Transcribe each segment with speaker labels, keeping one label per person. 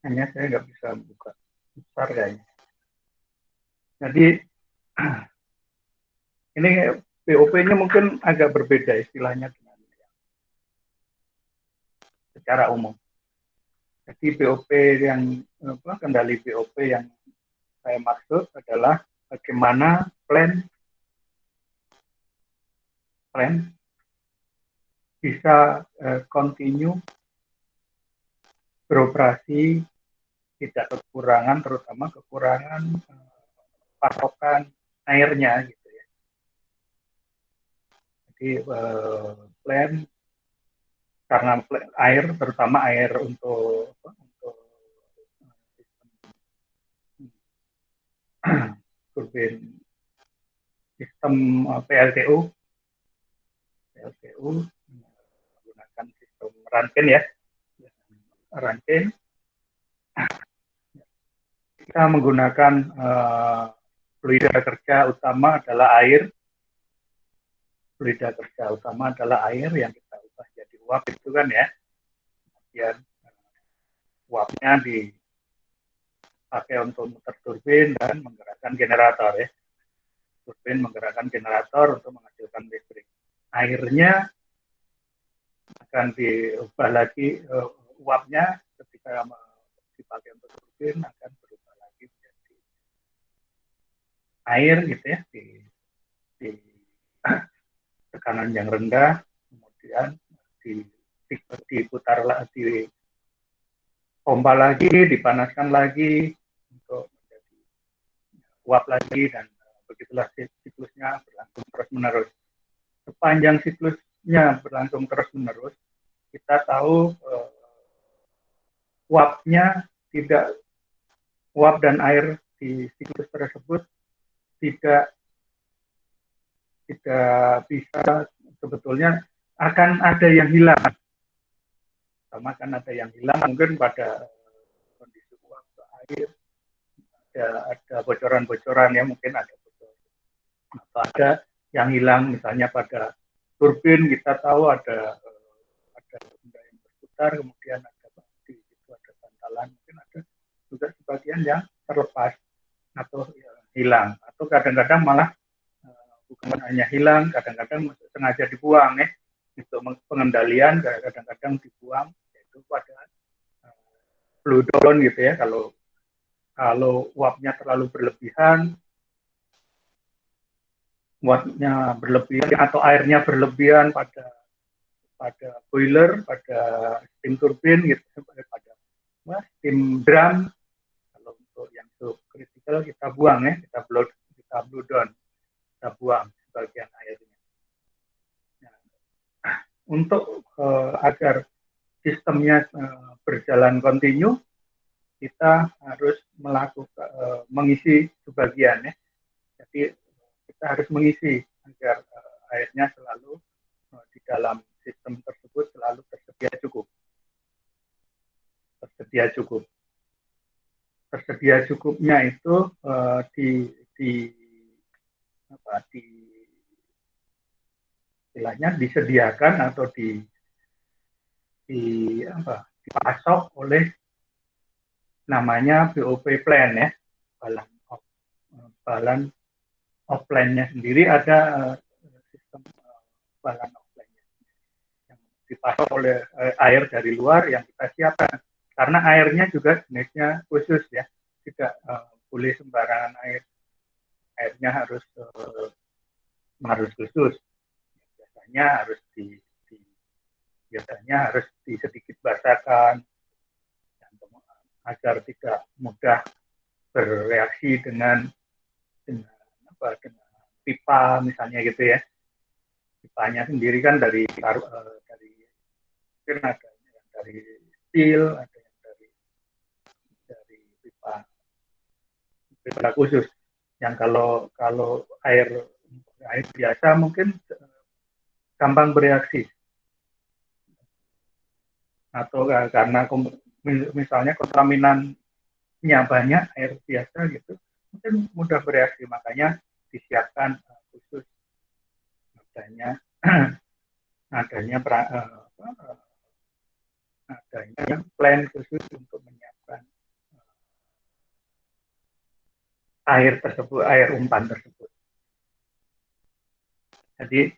Speaker 1: hanya saya nggak bisa buka besar kayaknya. Jadi ini BOP-nya mungkin agak berbeda istilahnya dengan secara umum. Jadi BOP yang kendali BOP yang saya maksud adalah bagaimana plan bisa continue beroperasi, tidak kekurangan, terutama kekurangan pasokan airnya gitu ya. Jadi plan karena air, terutama air untuk turbin sistem PLTU menggunakan sistem Rankine ya, Rankine. Kita menggunakan fluida kerja utama adalah air. Fluida kerja utama adalah air yang kita ubah jadi uap itu kan ya. Kemudian uapnya dipakai untuk muter turbin dan menggerakkan generator ya. Turbin menggerakkan generator untuk menghasilkan listrik. Airnya akan diubah lagi uapnya ketika dipakai untuk turbin akan berubah lagi menjadi air gitu ya di tekanan yang rendah, kemudian diputar lagi, pompa lagi, dipanaskan lagi untuk menjadi uap lagi dan begitulah siklusnya berlangsung terus menerus. Sepanjang siklusnya berlangsung terus menerus, kita tahu uap dan air di siklus tersebut tidak bisa, sebetulnya akan ada yang hilang. Sama kan ada yang hilang mungkin pada kondisi uap ke air ada bocoran-bocoran ya, mungkin ada bocoran. Atau ada yang hilang misalnya pada turbin kita tahu ada benda yang berputar, kemudian ada di situ ada bantalan, mungkin ada juga sebagian yang terlepas atau hilang, atau kadang-kadang malah bukan hanya hilang, kadang-kadang sengaja dibuang ya untuk pengendalian, kadang-kadang dibuang yaitu pada flow down gitu ya. Kalau uapnya terlalu berlebihan atau airnya berlebihan pada boiler, pada steam turbin gitu, pada steam drum. Kalau untuk yang kritikal kita buang ya, kita blow down, kita buang sebagian airnya. Nah, untuk agar sistemnya berjalan kontinu, kita harus mengisi sebagian ya. Jadi kita harus mengisi agar airnya selalu di dalam sistem tersebut selalu tersedia cukup. Tersedia cukupnya itu istilahnya disediakan atau dipasok oleh namanya BOP plan ya, balan offline-nya sendiri ada sistem balan offline-nya yang dipasok oleh air dari luar yang kita siapkan, karena airnya juga jenisnya khusus ya, tidak boleh sembarangan airnya harus khusus, biasanya harus sedikit basahkan agar tidak mudah bereaksi dengan pipa misalnya gitu ya. Pipanya sendiri kan dari mungkin ada yang dari steel, ada yang dari pipa khusus yang kalau air biasa mungkin gampang bereaksi, atau karena misalnya kontaminannya banyak air biasa gitu, mungkin mudah bereaksi, makanya disiapkan khusus adanya plan khusus untuk menyiapkan air tersebut, air umpan tersebut. Jadi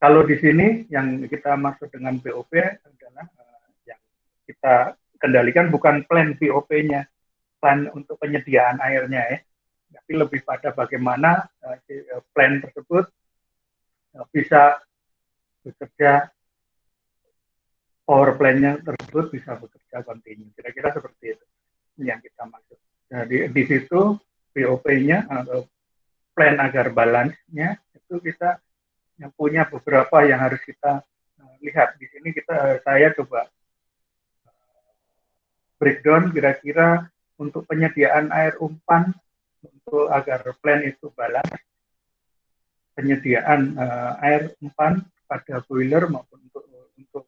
Speaker 1: kalau di sini yang kita maksud dengan BOP adalah yang kita kendalikan bukan plan BOP-nya, plan untuk penyediaan airnya ya, tapi lebih pada bagaimana plan tersebut bisa bekerja, power plant-nya tersebut bisa bekerja kontinu. Kira-kira seperti itu yang kita maksud. Jadi di situ BOP-nya atau plan agar balance-nya itu kita yang punya beberapa yang harus kita lihat. Di sini saya coba breakdown kira-kira untuk penyediaan air umpan untuk agar plan itu balance, penyediaan air umpan pada boiler maupun untuk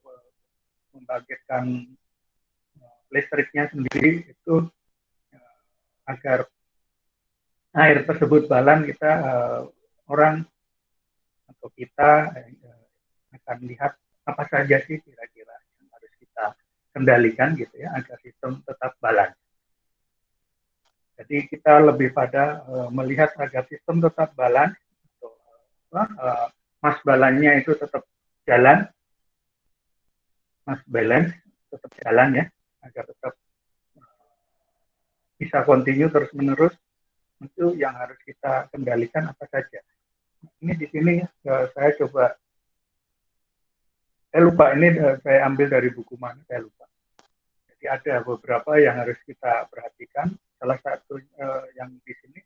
Speaker 1: membangkitkan listriknya sendiri itu agar air tersebut balance, kita orang atau kita akan lihat apa saja sih kira-kira yang harus kita kendalikan gitu ya agar sistem tetap balance. Jadi kita lebih pada melihat agar sistem tetap balance, mass balance-nya itu tetap jalan, mass balance tetap jalan ya, agar tetap bisa continue terus-menerus. Itu yang harus kita kendalikan apa saja. Ini di sini saya coba, saya lupa ini saya ambil dari buku mana, saya lupa. Jadi ada beberapa yang harus kita perhatikan. Salah satu yang di sini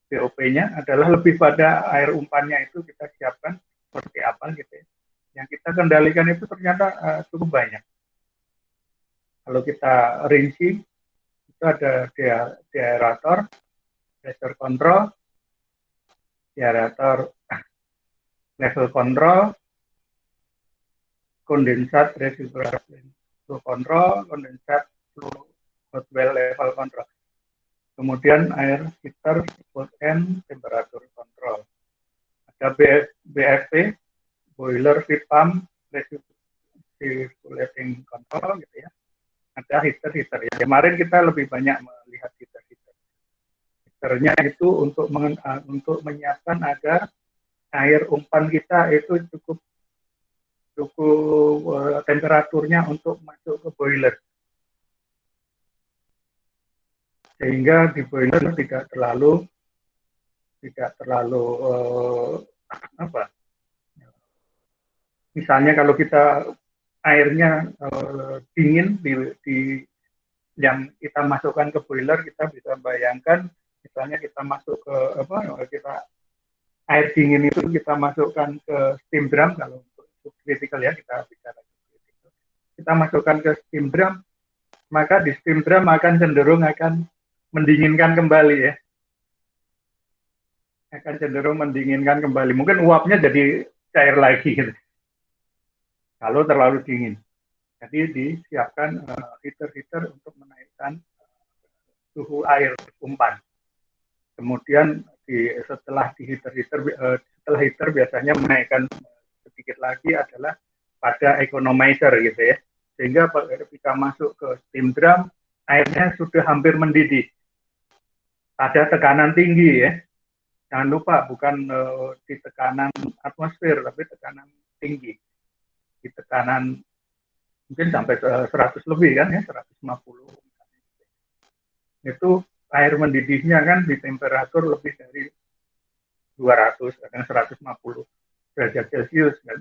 Speaker 1: BOP-nya adalah lebih pada air umpannya itu kita siapkan seperti apa gitu ya. Yang kita kendalikan itu ternyata cukup banyak. Kalau kita rinci, itu ada deaerator, pressure control, deaerator level control, kondensat reservoir flow control, kondensat flow hot well level control. Kemudian air heater cold end temperature control. Ada BFP, boiler feed pump recirculating control gitu ya. Ada heater ya. Kemarin kita lebih banyak melihat heater. Heaternya itu untuk menyiapkan agar air umpan kita itu cukup temperaturnya untuk masuk ke boiler, sehingga di boiler tidak terlalu misalnya kalau kita airnya dingin di yang kita masukkan ke boiler, kita bisa bayangkan misalnya kita masuk ke kita air dingin itu kita masukkan ke steam drum. Kalau untuk critical ya, kita bicara critical, kita masukkan ke steam drum, maka di steam drum akan cenderung mendinginkan kembali ya, akan cenderung mendinginkan kembali, mungkin uapnya jadi cair lagi gitu kalau terlalu dingin. Jadi disiapkan heater untuk menaikkan suhu air umpan. Kemudian setelah heater biasanya menaikkan sedikit lagi adalah pada economizer gitu ya, sehingga ketika masuk ke steam drum airnya sudah hampir mendidih pada tekanan tinggi ya. Jangan lupa bukan di tekanan atmosfer tapi tekanan tinggi, di tekanan mungkin sampai 100 lebih kan ya, 150. Itu air mendidihnya kan di temperatur lebih dari 200, kadang 150 derajat Celcius kan.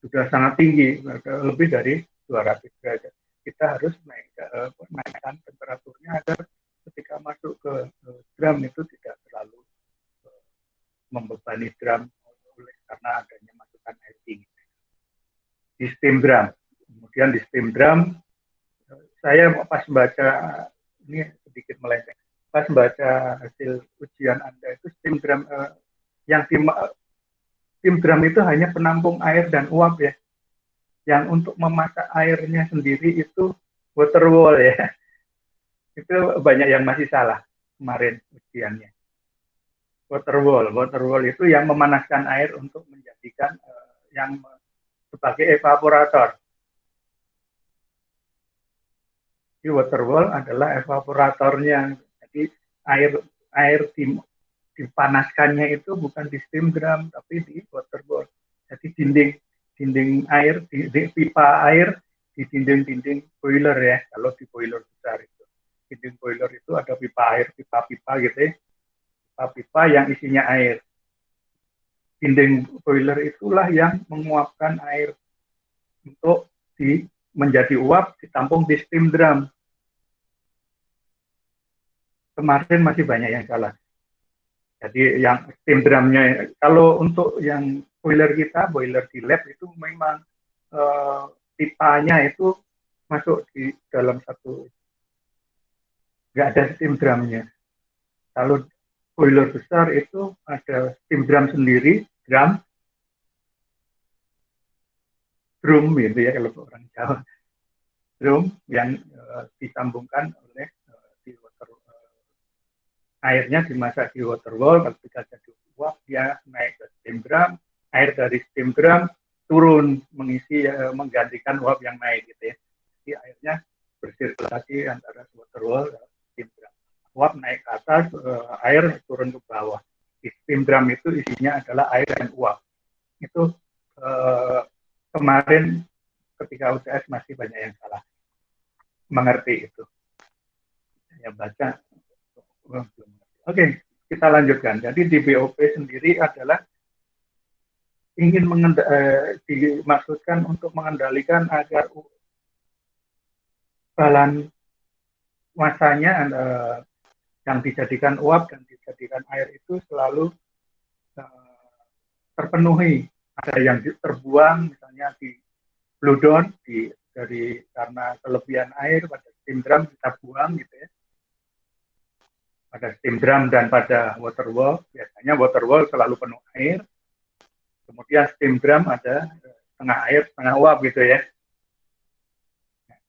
Speaker 1: Sudah sangat tinggi, lebih dari 200 derajat. Kita harus naikkan temperaturnya agar ketika masuk ke drum itu tidak terlalu membebani drum karena adanya masukan air dingin di steam drum. Kemudian di steam drum saya pas baca, ini sedikit melenceng, pas baca hasil ujian Anda itu steam drum yang steam drum itu hanya penampung air dan uap ya. Yang untuk memasak airnya sendiri itu water wall ya. Itu banyak yang masih salah kemarin ujiannya. Water wall itu yang memanaskan air untuk menjadikan yang sebagai evaporator. Jadi water wall adalah evaporatornya. Jadi air air dipanaskannya itu bukan di steam drum tapi di water bowl. Jadi dinding air di pipa air di dinding boiler ya. Kalau di boiler besar itu dinding boiler itu ada pipa air, pipa-pipa gitu ya, pipa-pipa yang isinya air. Dinding boiler itulah yang menguapkan air untuk menjadi uap ditampung di steam drum. Kemarin masih banyak yang salah. Jadi yang steam drumnya, kalau untuk yang boiler kita, boiler di lab itu memang pipanya itu masuk di dalam satu, nggak ada steam drumnya. Kalau boiler besar itu ada steam drum sendiri, drum gitu ya kalau orang Jawa, drum yang disambungkan oleh di water, airnya dimasak di water wall, ketika jadi uap dia naik ke steam drum, air dari steam drum turun mengisi menggantikan uap yang naik gitu ya. Jadi airnya bersirkulasi antara water wall dan steam drum. Uap naik ke atas, air turun ke bawah. Di steam drum itu isinya adalah air dan uap. Itu kemarin ketika UTS masih banyak yang salah mengerti itu. Saya baca. Oke, kita lanjutkan. Jadi di BOP sendiri adalah ingin dimaksudkan untuk mengendalikan agar balan masanya yang dijadikan uap dan dijadikan air itu selalu terpenuhi. Ada yang terbuang, misalnya di blow down, dari karena kelebihan air pada steam drum kita buang gitu ya. Pada steam drum dan pada water wall, biasanya water wall selalu penuh air. Kemudian steam drum ada setengah air, setengah uap gitu ya.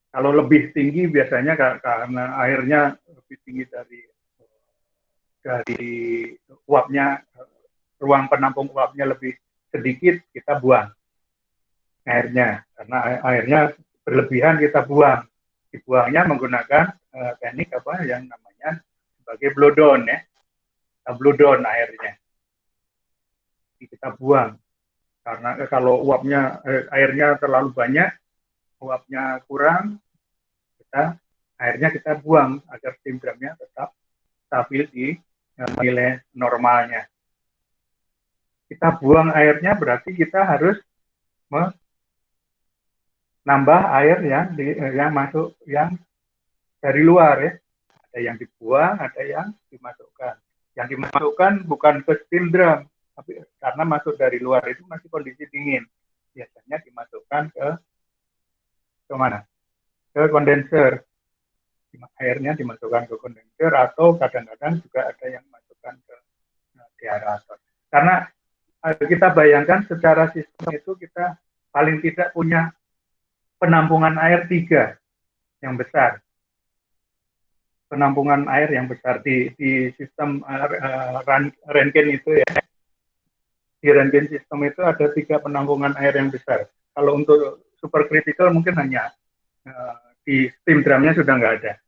Speaker 1: Kalau lebih tinggi biasanya karena airnya lebih tinggi dari uapnya, ruang penampung uapnya lebih sedikit, kita buang airnya. Karena airnya berlebihan kita buang. Dibuangnya menggunakan teknik apa yang namanya sebagai blow down ya. Kita blow down airnya. Jadi kita buang. Karena kalau uapnya airnya terlalu banyak, uapnya kurang, airnya kita buang agar steam drumnya tetap stabil di nilai normalnya. Kita buang airnya berarti kita harus menambah air yang masuk yang dari luar ya. Ada yang dibuang, ada yang dimasukkan. Yang dimasukkan bukan ke steam drum, tapi karena masuk dari luar itu masih kondisi dingin. Biasanya dimasukkan ke mana? Ke kondenser. Airnya dimasukkan ke kondenser atau kadang-kadang juga ada yang dimasukkan ke aerator. Karena kita bayangkan secara sistem itu kita paling tidak punya penampungan air 3 yang besar. Penampungan air yang besar di sistem Rankine itu ya. Di Rankine sistem itu ada 3 penampungan air yang besar. Kalau untuk supercritical mungkin hanya di steam drumnya sudah nggak ada.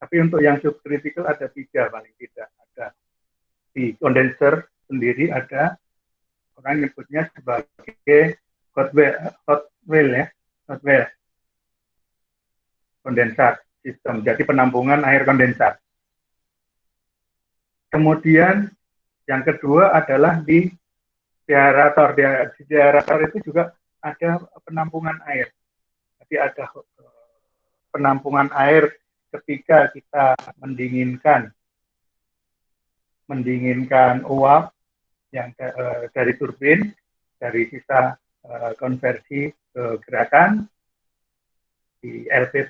Speaker 1: Tapi untuk yang subcritical ada 3 paling tidak. Ada di kondenser sendiri ada, orang nyebutnya sebagai hot well ya, hot well kondensat sistem. Jadi penampungan air kondensat. Kemudian yang kedua adalah di aerator. Di aerator itu juga ada penampungan air. Jadi ada penampungan air ketika kita mendinginkan uap yang dari turbin, dari sisa konversi gerakan di LP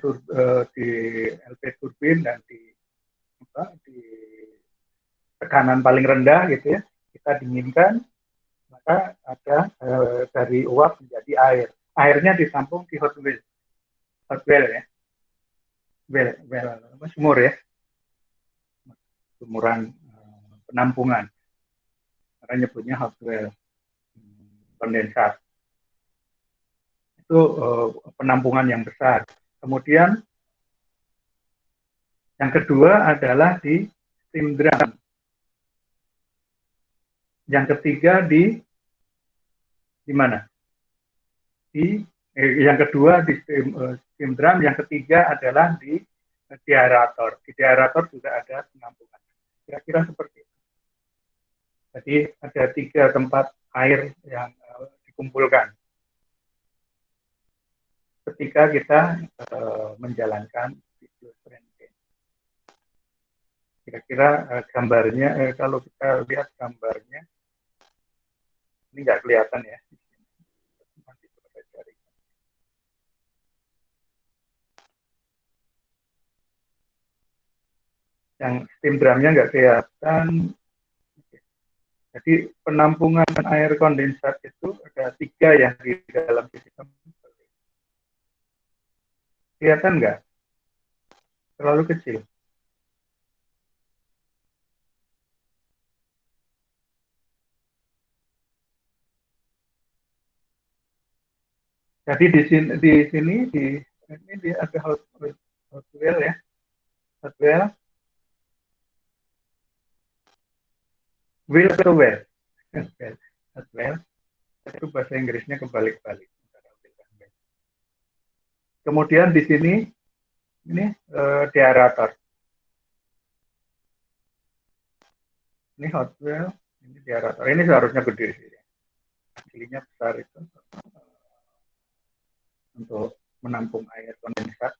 Speaker 1: turbin dan di tekanan paling rendah gitu ya, kita dinginkan, maka ada dari uap menjadi air. Airnya ditampung di hot well ya, sumur ya, sumuran penampungan. Karena nyebutnya hot well kondensat. Itu penampungan yang besar. Kemudian yang kedua adalah di steam drum. Yang ketiga di mana? Yang kedua di steam drum, yang ketiga adalah di deaerator. Di deaerator juga ada penampungan. Kira-kira seperti itu. Jadi ada 3 tempat air yang dikumpulkan ketika kita menjalankan video training. Kira-kira gambarnya, kalau kita lihat gambarnya, ini nggak kelihatan ya. Yang steam drumnya nggak kelihatan. Jadi penampungan air kondensat itu ada 3 yang di dalam sistem. Kelihatan nggak? Terlalu kecil. Jadi di sini ini ada hot well ya, hot well, will atau well, hot well itu bahasa Inggrisnya kebalik-balik. Kemudian di sini ini deaerator. Ini hot well, ini deaerator. Ini seharusnya gede sih. Aslinya besar itu untuk menampung air kondensat.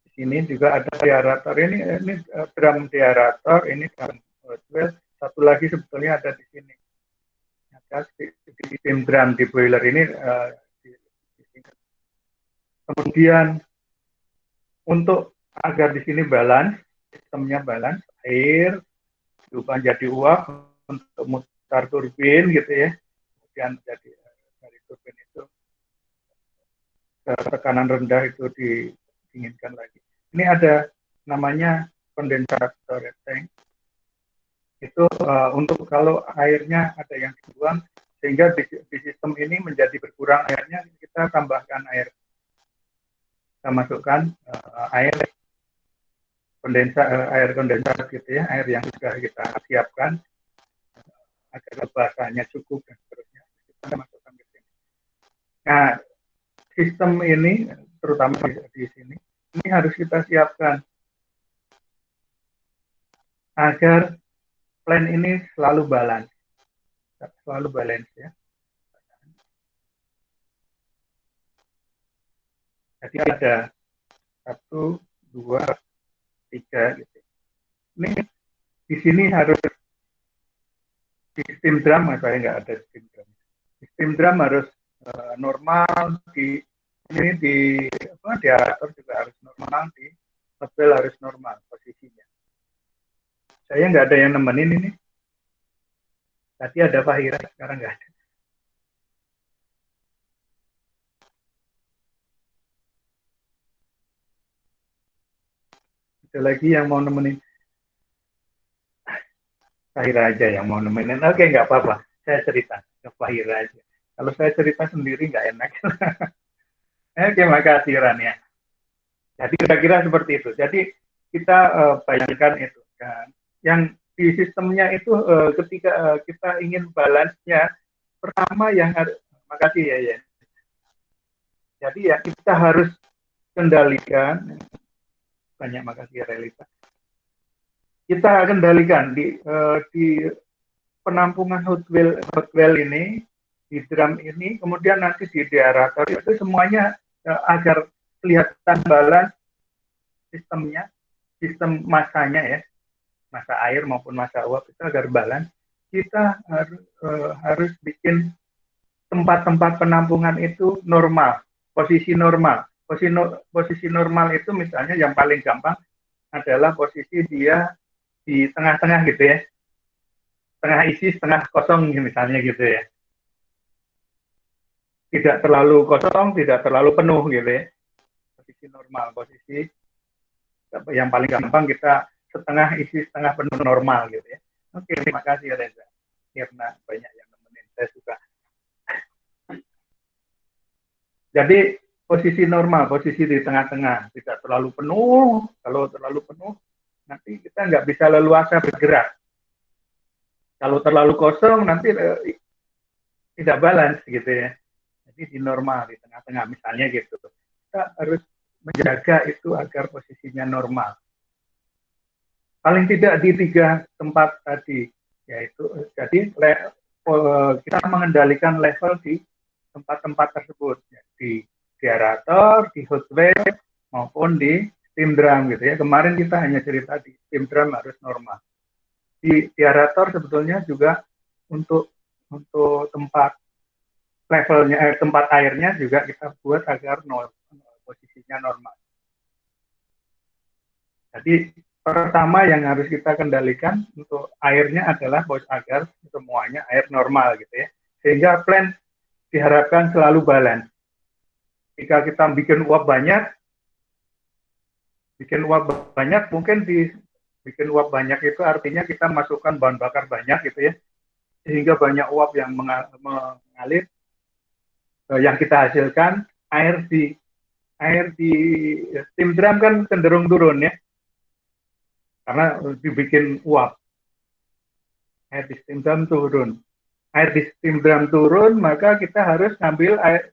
Speaker 1: Di sini juga ada deaerator. Ini drum deaerator, ini drum hot well. Satu lagi sebetulnya ada di sini. Ada di steam drum di boiler ini. Kemudian untuk agar di sini balance, sistemnya balance, air diubah jadi uap untuk mutar turbin gitu ya. Kemudian jadi dari turbin itu tekanan rendah itu diinginkan lagi. Ini ada namanya kondensator tank. Itu untuk kalau airnya ada yang dibuang, sehingga di sistem ini menjadi berkurang airnya, kita tambahkan air. Kita masukkan air kondensat gitu ya, air yang sudah kita siapkan agar basahnya cukup dan seterusnya. Kita masukkan ke sini. Nah, sistem ini terutama di sini ini harus kita siapkan agar plan ini selalu balance ya. Jadi ada 1, 2, 3 gitu. Ini di sini harus di steam drum, saya nggak ada steam drum. Di steam drum harus normal, di deaerator juga harus normal, di tabel harus normal posisinya. Saya nggak ada yang nemenin ini. Tadi ada Fahira, sekarang nggak ada. Ada lagi yang mau nemenin? Fahira aja yang mau nemenin. Oke, nggak apa-apa. Saya cerita ke Fahira aja. Kalau saya cerita sendiri nggak enak. Oke, makasih Rania. Jadi kira-kira seperti itu. Jadi kita bayangkan itu kan. Yang di sistemnya itu ketika kita ingin balance-nya, pertama yang harus, makasih ya. Jadi ya kita harus kendalikan, banyak makasih ya Relita. Kita kendalikan di penampungan hot well ini, di drum ini, kemudian nanti di deaerator itu semuanya agar kelihatan balance sistemnya, sistem masanya ya, masa air maupun masa uap itu agar balance. Kita harus bikin tempat-tempat penampungan itu normal, posisi normal. Posisi normal itu misalnya yang paling gampang adalah posisi dia di tengah-tengah gitu ya, setengah isi setengah kosong misalnya gitu ya, tidak terlalu kosong tidak terlalu penuh gitu ya, posisi normal, posisi yang paling gampang kita setengah isi setengah penuh normal gitu ya. Oke, terima kasih Reza karena banyak yang nemenin, saya suka. Jadi posisi normal, posisi di tengah-tengah, tidak terlalu penuh. Kalau terlalu penuh nanti kita nggak bisa leluasa bergerak. Kalau terlalu kosong nanti tidak balance gitu ya. Jadi di normal, di tengah-tengah misalnya gitu. Kita harus menjaga itu agar posisinya normal. Paling tidak di 3 tempat tadi, yaitu jadi kita mengendalikan level di tempat-tempat tersebut, di aerator, di hot well, maupun di steam drum gitu ya. Kemarin kita hanya cerita di steam drum harus normal. Di aerator sebetulnya juga untuk tempat levelnya, tempat airnya juga kita buat agar posisinya normal. Jadi pertama yang harus kita kendalikan untuk airnya adalah agar semuanya air normal gitu ya. Sehingga plan diharapkan selalu balance. Jika kita bikin uap banyak mungkin bikin uap banyak itu artinya kita masukkan bahan bakar banyak gitu ya. Sehingga banyak uap yang mengalir, yang kita hasilkan air di steam drum kan cenderung turun ya, karena dibikin uap. Air di steam drum turun, maka kita harus ngambil air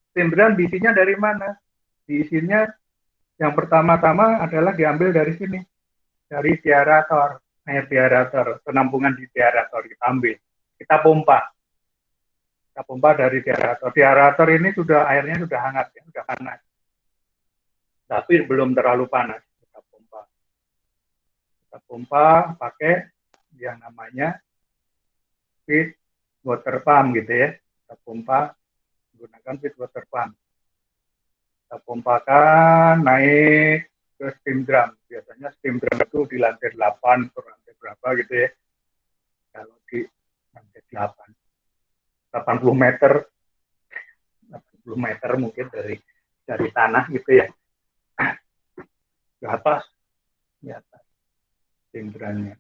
Speaker 1: steam drum, diisinya dari mana? Diisinya yang pertama-tama adalah diambil dari sini, dari aerator, air aerator, penampungan di aerator kita ambil, kita pompa dari aerator. Aerator ini airnya sudah hangat ya, sudah panas, tapi belum terlalu panas. Kita pompa pakai yang namanya feed water pump gitu ya. Kita pompa menggunakan feed water pump. Kita pompakan naik ke steam drum. Biasanya steam drum itu di lantai 8 atau lantai berapa gitu ya. Kalau di lantai 8, 80 meter mungkin dari tanah gitu ya. Ke atas, di atas steam drumnya.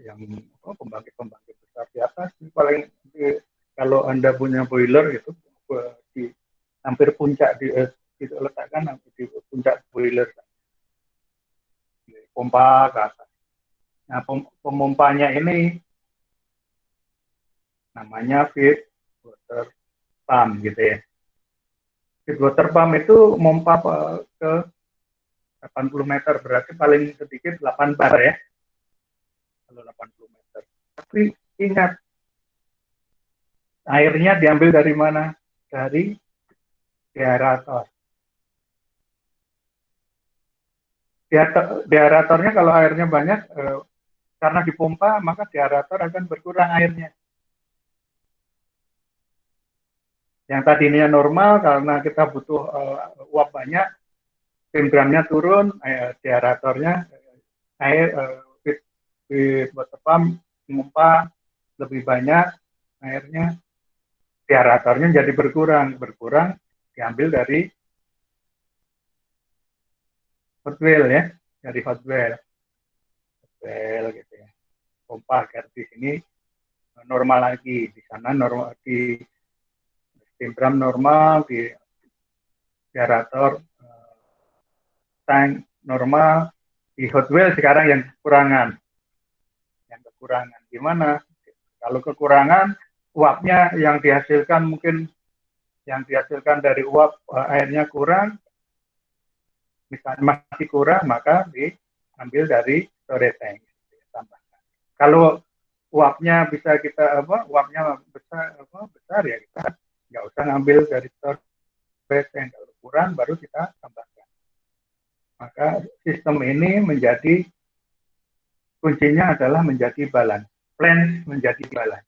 Speaker 1: Yang pembangkit besar di atas ini paling kalau Anda punya boiler itu di hampir puncak letakkan hampir di puncak boiler, pompa ke atas. Nah, pemompanya ini namanya feed water pump gitu ya. Feed water pump itu mompa ke 80 meter, berarti paling sedikit 8 bar ya. Kalau 80 meter. Tapi ingat, airnya diambil dari mana? Dari aerator. Di aeratornya kalau airnya banyak, karena dipompa, maka di aerator akan berkurang airnya. Yang tadinya normal, karena kita butuh uap banyak, steam drumnya turun, di aeratornya air di water pump memompa lebih banyak airnya, di aeratornya jadi berkurang diambil dari hot well ya, dari hot well gitu ya, pompa agar di sini normal lagi, di sana normal, di steam drum normal, di aerator tank normal, di hot well sekarang yang kekurangan gimana? Kalau kekurangan, uapnya yang dihasilkan dari uap airnya kurang, misalnya masih kurang, maka diambil dari storage tank, tambahkan. Kalau uapnya bisa uapnya besar ya, kita nggak usah ngambil dari storage tank. Kalau kurang baru kita tambahkan. Maka sistem ini kuncinya adalah menjadi balance, plan menjadi balance.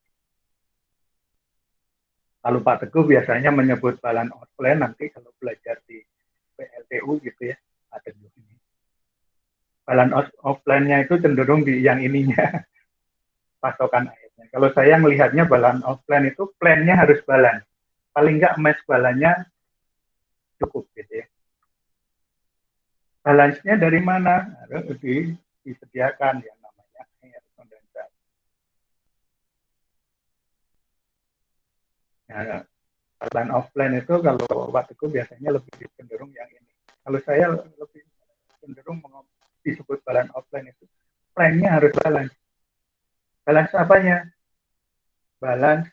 Speaker 1: Kalau Pak Teguh biasanya menyebut balance of plan, nanti kalau belajar di PLTU gitu ya, Pak Teguh ini. Balance of plan-nya itu cenderung di yang ininya, pasokan airnya. Kalau saya melihatnya balance of plan itu plan-nya harus balance. Paling nggak mass balance-nya cukup gitu ya. Balance-nya dari mana? Harus disediakan yang namanya air kondensat. Nah, balance of plan itu kalau Pak Teguh biasanya lebih cenderung yang ini. Kalau saya lebih cenderung disebut balance of plant itu, plant-nya harus balance. Balance apanya? Balance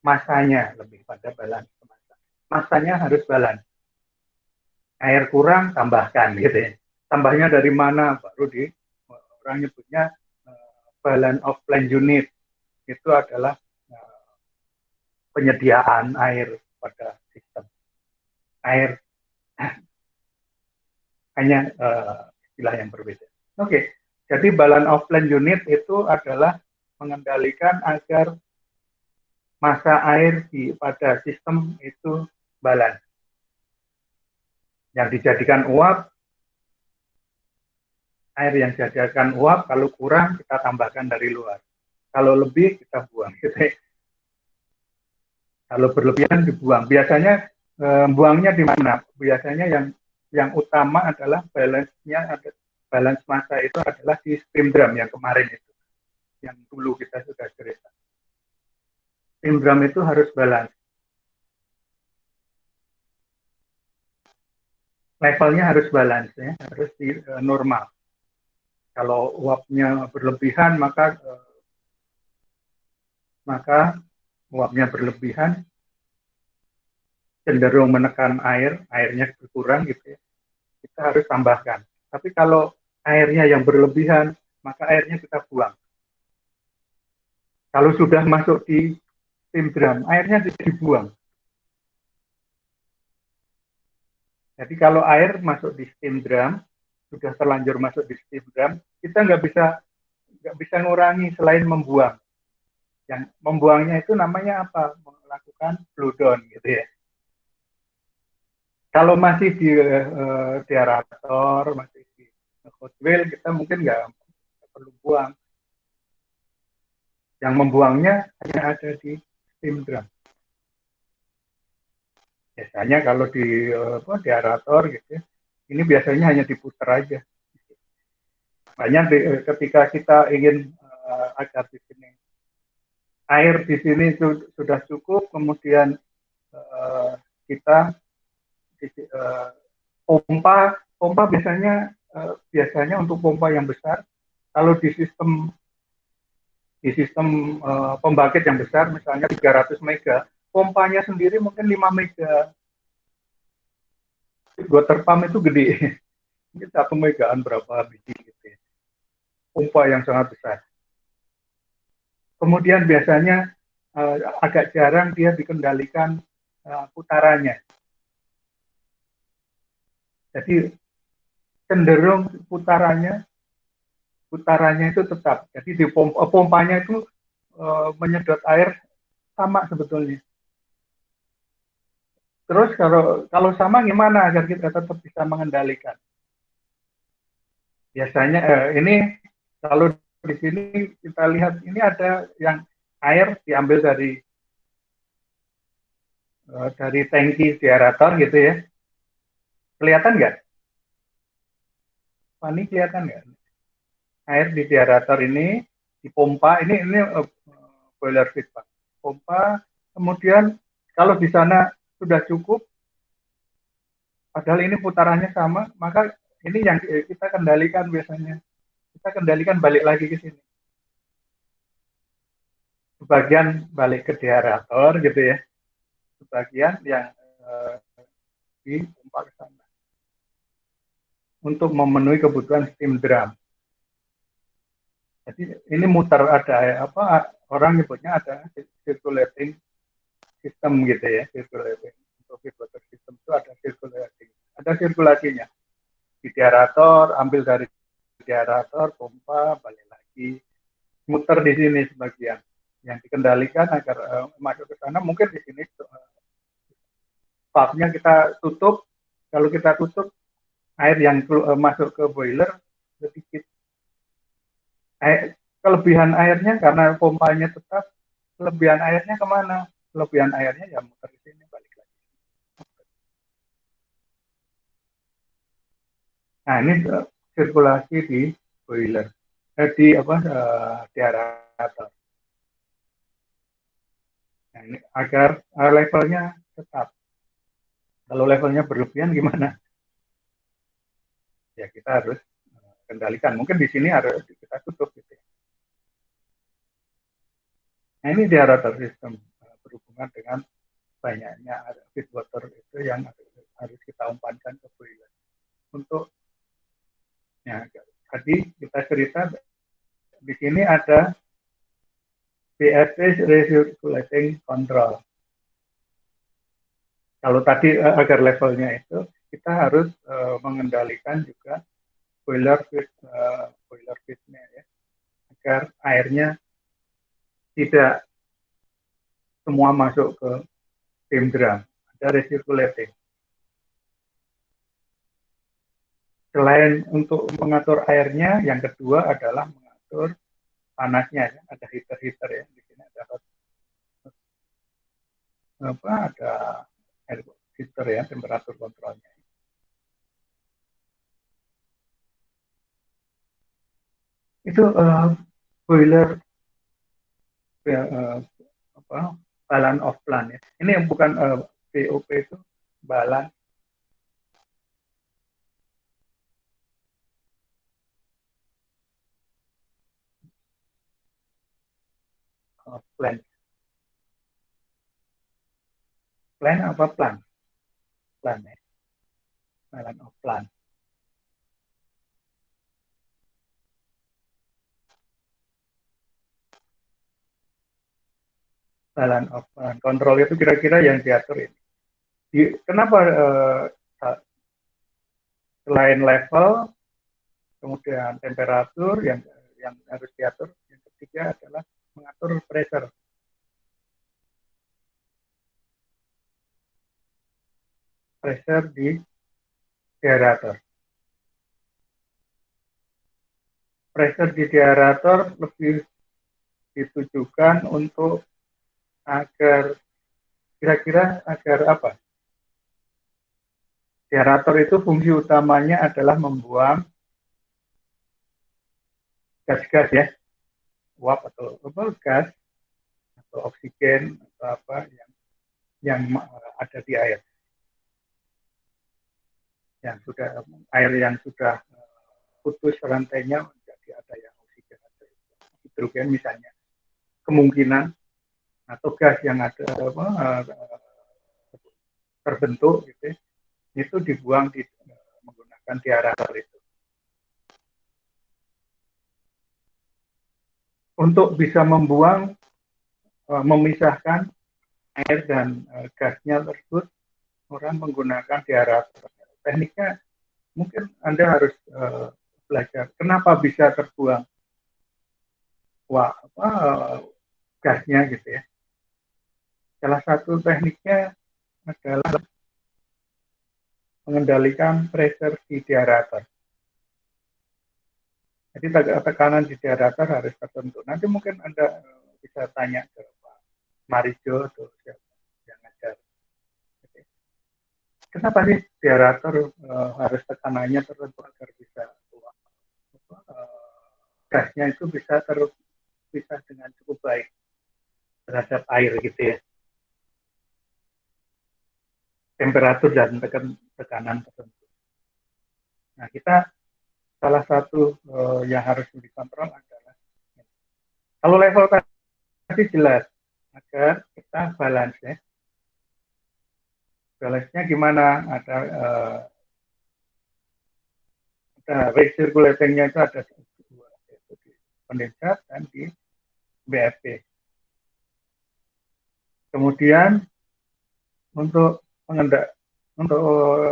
Speaker 1: masanya, lebih pada balance massa. Masanya harus balance. Air kurang, tambahkan gitu ya. Tambahnya dari mana? Baru orang nyebutnya balance of plant unit. Itu adalah penyediaan air pada sistem. Air hanya istilah yang berbeda. Oke, jadi balance of plant unit itu adalah mengendalikan agar massa air pada sistem itu balance. Yang dijadikan uap, air yang dijadikan uap, kalau kurang kita tambahkan dari luar. Kalau lebih kita buang. Gitu. Kalau berlebihan dibuang. Biasanya buangnya di mana? Biasanya yang utama adalah balance massa itu adalah di steam drum yang kemarin itu, yang dulu kita sudah cerita. Steam drum itu harus balance. Levelnya harus balance, ya, harus di normal. Kalau uapnya berlebihan, maka uapnya berlebihan cenderung menekan airnya berkurang gitu ya. Kita harus tambahkan. Tapi kalau airnya yang berlebihan, maka airnya kita buang. Kalau sudah masuk di steam drum, airnya dibuang. Jadi kalau air masuk di steam drum, sudah terlanjur masuk di steam drum, kita nggak bisa ngurangi selain membuang. Yang membuangnya itu namanya apa? Melakukan blow down gitu ya. Kalau masih di aerator, masih di hot wheel, kita mungkin nggak perlu buang. Yang membuangnya hanya ada di steam drum. Biasanya kalau di aerator gitu ya, ini biasanya hanya diputar aja. Banyak ketika kita ingin agar di sini air di sini sudah cukup, kemudian kita pompa biasanya untuk pompa yang besar. Kalau di sistem pembangkit yang besar, misalnya 300 mega, pompanya sendiri mungkin 5 mega. Water pump itu gede, mungkin 1 megaan berapa biji gitu ya. Pompa yang sangat besar. Kemudian biasanya agak jarang dia dikendalikan putarannya. Jadi cenderung putarannya itu tetap. Jadi di pompanya itu menyedot air sama sebetulnya. Terus kalau sama gimana agar kita tetap bisa mengendalikan? Biasanya ini kalau di sini kita lihat ini ada yang air diambil dari tangki aerator gitu ya. Kelihatan nggak? Ini kelihatan nggak? Air di aerator ini dipompa, ini boiler feed, Pak. Pompa, kemudian kalau di sana sudah cukup, padahal ini putarannya sama, maka ini yang kita kendalikan biasanya. Kita kendalikan balik lagi ke sini. Sebagian balik ke aerator gitu ya. Sebagian yang dipompa ke sana. Untuk memenuhi kebutuhan steam drum. Jadi ini muter, ada orang nyebutnya ada circulating system gitu ya, circulating. Untuk water system itu ada circulating, ada sirkulasinya. Di aerator, ambil dari aerator, pompa, balik lagi, muter di sini sebagian. Yang dikendalikan agar masuk ke sana, mungkin di sini valve-nya kita tutup. Kalau kita tutup, air yang masuk ke boiler sedikit. Kelebihan airnya karena pompanya tetap, kelebihan airnya kemana? Kelebihan airnya ya muter di sini, balik lagi. Nah ini sirkulasi di boiler, di aerator. Nah, ini agar levelnya tetap. Kalau levelnya berlebihan gimana? Ya kita harus kendalikan. Mungkin di sini harus kita tutup gitu. Nah ini diaerator system berhubungan dengan banyaknya feed water itu yang harus kita umpankan ke boiler. Untuk ya, tadi kita cerita di sini ada BFC recirculating control. Kalau tadi agar levelnya itu kita harus mengendalikan juga boiler feednya ya, agar airnya tidak semua masuk ke steam drum, ada recirculating. Selain untuk mengatur airnya, yang kedua adalah mengatur panasnya ya. Ada heater ya, di sini ada ada air heater ya, temperatur kontrolnya. Itu boiler balance of plant ya. Ini yang bukan BOP itu balance of plant. Plan apa plan? Plan ya. Balance of plant. Balance of plant. Kontrol itu kira-kira yang diatur ini. Kenapa selain level, kemudian temperatur yang harus diatur, yang ketiga adalah mengatur pressure. Pressure di aerator. Pressure di aerator lebih ditujukan untuk agar kira-kira agar apa? Aerator itu fungsi utamanya adalah membuang gas-gas ya, uap atau gas atau oksigen atau apa yang ada di air. Air yang sudah putus rantainya menjadi ada yang oksigen atau hidrogen misalnya. Kemungkinan atau gas yang ada terbentuk gitu, itu dibuang menggunakan aerator itu. Untuk bisa membuang, memisahkan air dan gasnya tersebut, orang menggunakan aerator. Tekniknya mungkin Anda harus belajar. Kenapa bisa terbuang gasnya gitu ya. Salah satu tekniknya adalah mengendalikan pressure di aerator. Jadi tekanan di aerator harus tertentu. Nanti mungkin Anda bisa tanya ke Pak Marijo atau siapa yang ngajar. Kenapa sih aerator harus tekanannya tertentu agar bisa gasnya itu bisa terpisah dengan cukup baik terhadap air gitu ya. Temperatur dan tekanan tertentu. Nah, kita salah satu yang harus dikontrol adalah kalau level tadi jelas agar kita balance ya. Balance-nya gimana? Ada recirculating-nya itu ada dua, yaitu di kondensat dan di BFP. Kemudian untuk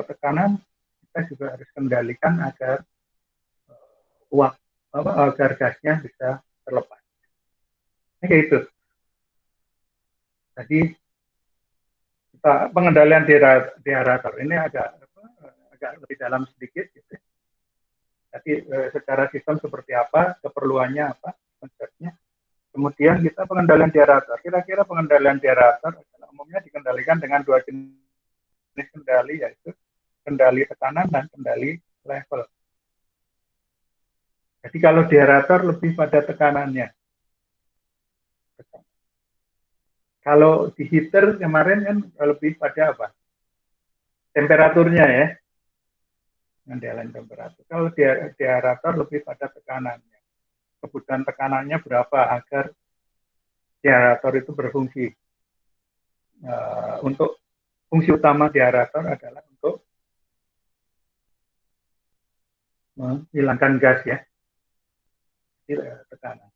Speaker 1: tekanan kita juga harus kendalikan agar agar gasnya bisa terlepas. Ini kayak itu. Jadi pengendalian di aerator ini agak lebih dalam sedikit. Gitu. Jadi secara sistem seperti apa, keperluannya apa, konsepnya. Kemudian kita pengendalian di aerator. Kira-kira pengendalian di aerator umumnya dikendalikan dengan dua jenis kendali, yaitu kendali tekanan dan kendali level. Jadi kalau di aerator lebih pada tekanannya. Kalau di heater kemarin kan lebih pada apa? Temperaturnya ya. pengendalian temperatur. Kalau di aerator lebih pada tekanannya. Kebutuhan tekanannya berapa agar di aerator itu berfungsi. Untuk fungsi utama di aerator adalah untuk menghilangkan gas ya, tekanan.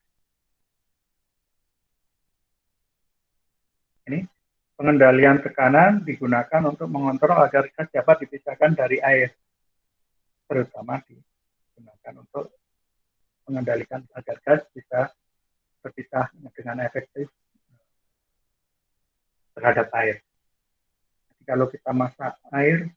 Speaker 1: Ini pengendalian tekanan digunakan untuk mengontrol agar gas dapat dipisahkan dari air, terutama digunakan untuk mengendalikan agar gas bisa terpisah dengan efektif terhadap air. Jadi kalau kita masak air,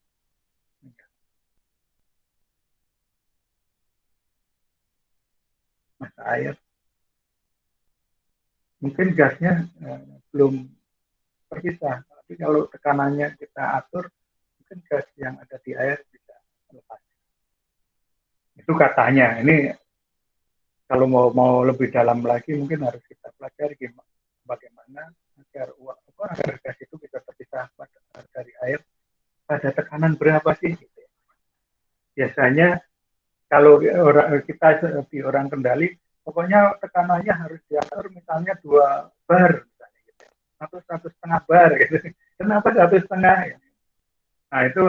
Speaker 1: mungkin gasnya belum terpisah. Tapi kalau tekanannya kita atur, mungkin gas yang ada di air bisa lepas. Itu katanya. Ini kalau mau lebih dalam lagi, mungkin harus kita pelajari bagaimana agar gas itu bisa terpisah dari air pada tekanan berapa sih? Biasanya kalau kita di orang kendali, pokoknya tekanannya harus diatur misalnya 2 bar, misalnya gitu, atau 1,5 bar gitu. Kenapa 1,5? Nah itu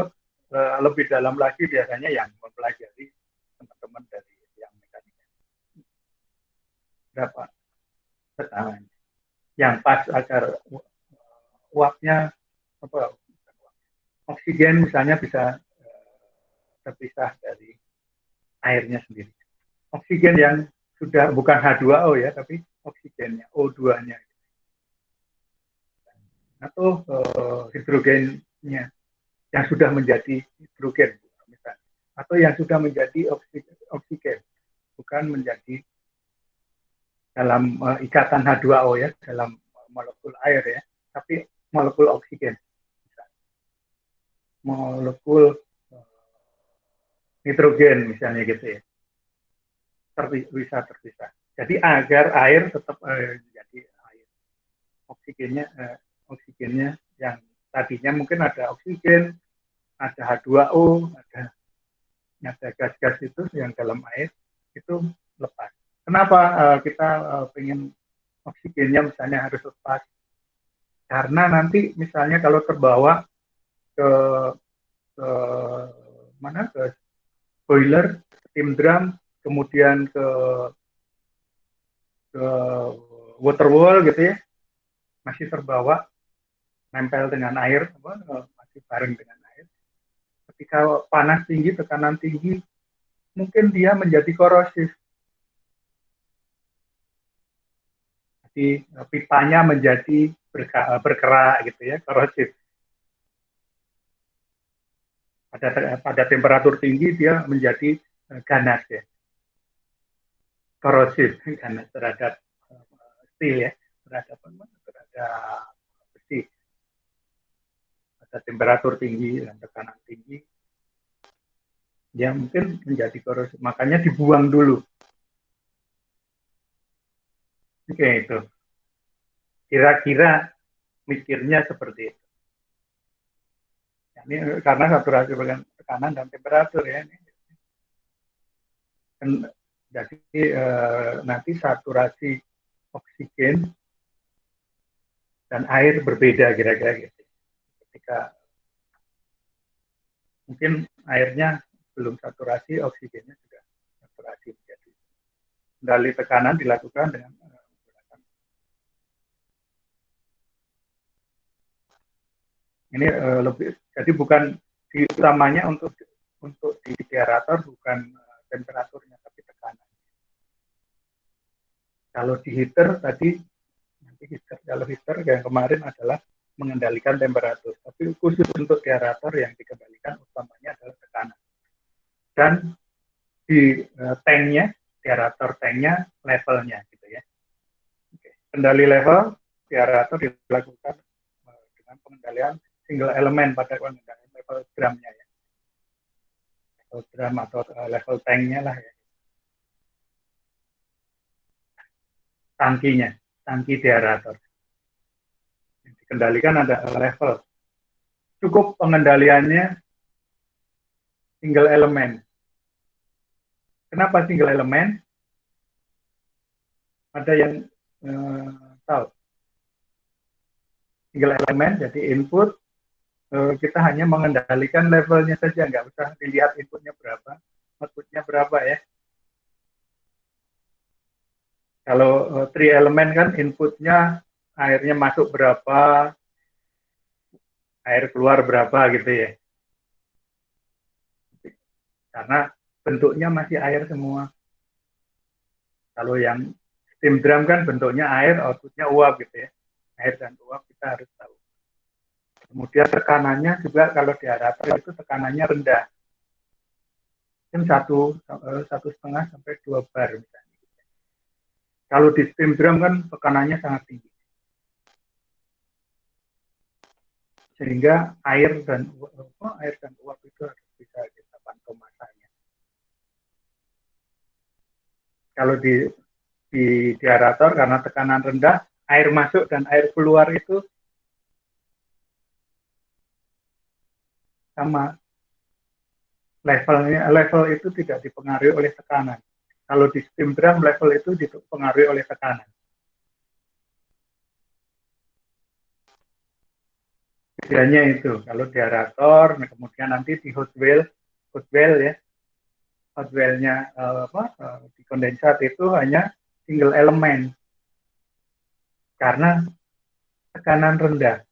Speaker 1: lebih dalam lagi biasanya yang mempelajari teman-teman dari yang mekanika. Berapa tekanan yang pas agar uapnya oksigen misalnya bisa terpisah dari airnya sendiri. Oksigen yang sudah bukan H2O ya, tapi oksigennya, O2-nya. Atau hidrogennya yang sudah menjadi hidrogen misalnya. Atau yang sudah menjadi oksigen, bukan menjadi dalam ikatan H2O ya, dalam molekul air ya, tapi molekul oksigen. Molekul nitrogen misalnya gitu ya. Bisa terpisah. Jadi agar air tetap menjadi air. Oksigennya yang tadinya mungkin ada oksigen, ada H2O, ada gas-gas itu yang dalam air itu lepas. Kenapa kita pengen oksigennya misalnya harus lepas? Karena nanti misalnya kalau terbawa ke mana, ke boiler, steam drum, kemudian ke water wall gitu ya, masih terbawa, nempel dengan air, masih bareng dengan air. Ketika panas tinggi, tekanan tinggi, mungkin dia menjadi korosif. Jadi pipanya menjadi berkerak gitu ya, korosif. Pada temperatur tinggi dia menjadi ganas ya, korosif, ganas terhadap steel ya, terhadap besi. Pada temperatur tinggi dan tekanan tinggi, dia mungkin menjadi korosif, makanya dibuang dulu. Oke, itu kira-kira mikirnya seperti itu. Ini karena saturasi tekanan dan temperatur ya. Jadi nanti saturasi oksigen dan air berbeda kira-kira gitu. Ketika mungkin airnya belum saturasi, oksigennya sudah saturasi. Jadi kendali tekanan dilakukan dengan menggunakan ini lebih. Jadi bukan utamanya untuk di aerator bukan temperaturnya tapi tekanan. Kalau di heater tadi kalau heater yang kemarin adalah mengendalikan temperatur, tapi khusus untuk di aerator yang dikendalikan utamanya adalah tekanan. Dan di tanknya, di aerator tanknya levelnya gitu ya. Kendali level di aerator dilakukan dengan pengendalian single elemen pada pengendalian level gramnya ya, level gram atau level tanknya lah ya, tangki di aerator yang dikendalikan ada level. Cukup pengendaliannya single elemen. Kenapa single elemen? Ada yang tahu? Single elemen, jadi input kita hanya mengendalikan levelnya saja, nggak usah dilihat inputnya berapa, outputnya berapa ya. Kalau three elemen kan inputnya airnya masuk berapa, air keluar berapa gitu ya. Karena bentuknya masih air semua. Kalau yang steam drum kan bentuknya air, outputnya uap gitu ya. Air dan uap kita harus tahu. Kemudian tekanannya juga kalau di aerator itu tekanannya rendah. Mungkin 1,5 sampai 2 bar misalnya. Kalau di steam drum kan tekanannya sangat tinggi. Sehingga air dan uap itu harus bisa kita pantau masanya. Kalau di aerator karena tekanan rendah, air masuk dan air keluar itu sama. Level itu tidak dipengaruhi oleh tekanan. Kalau di steam drum level itu dipengaruhi oleh tekanan. Bedanya itu. Kalau di aerator, kemudian nanti di hot well ya, hot well-nya di kondensat itu hanya single elemen karena tekanan rendah.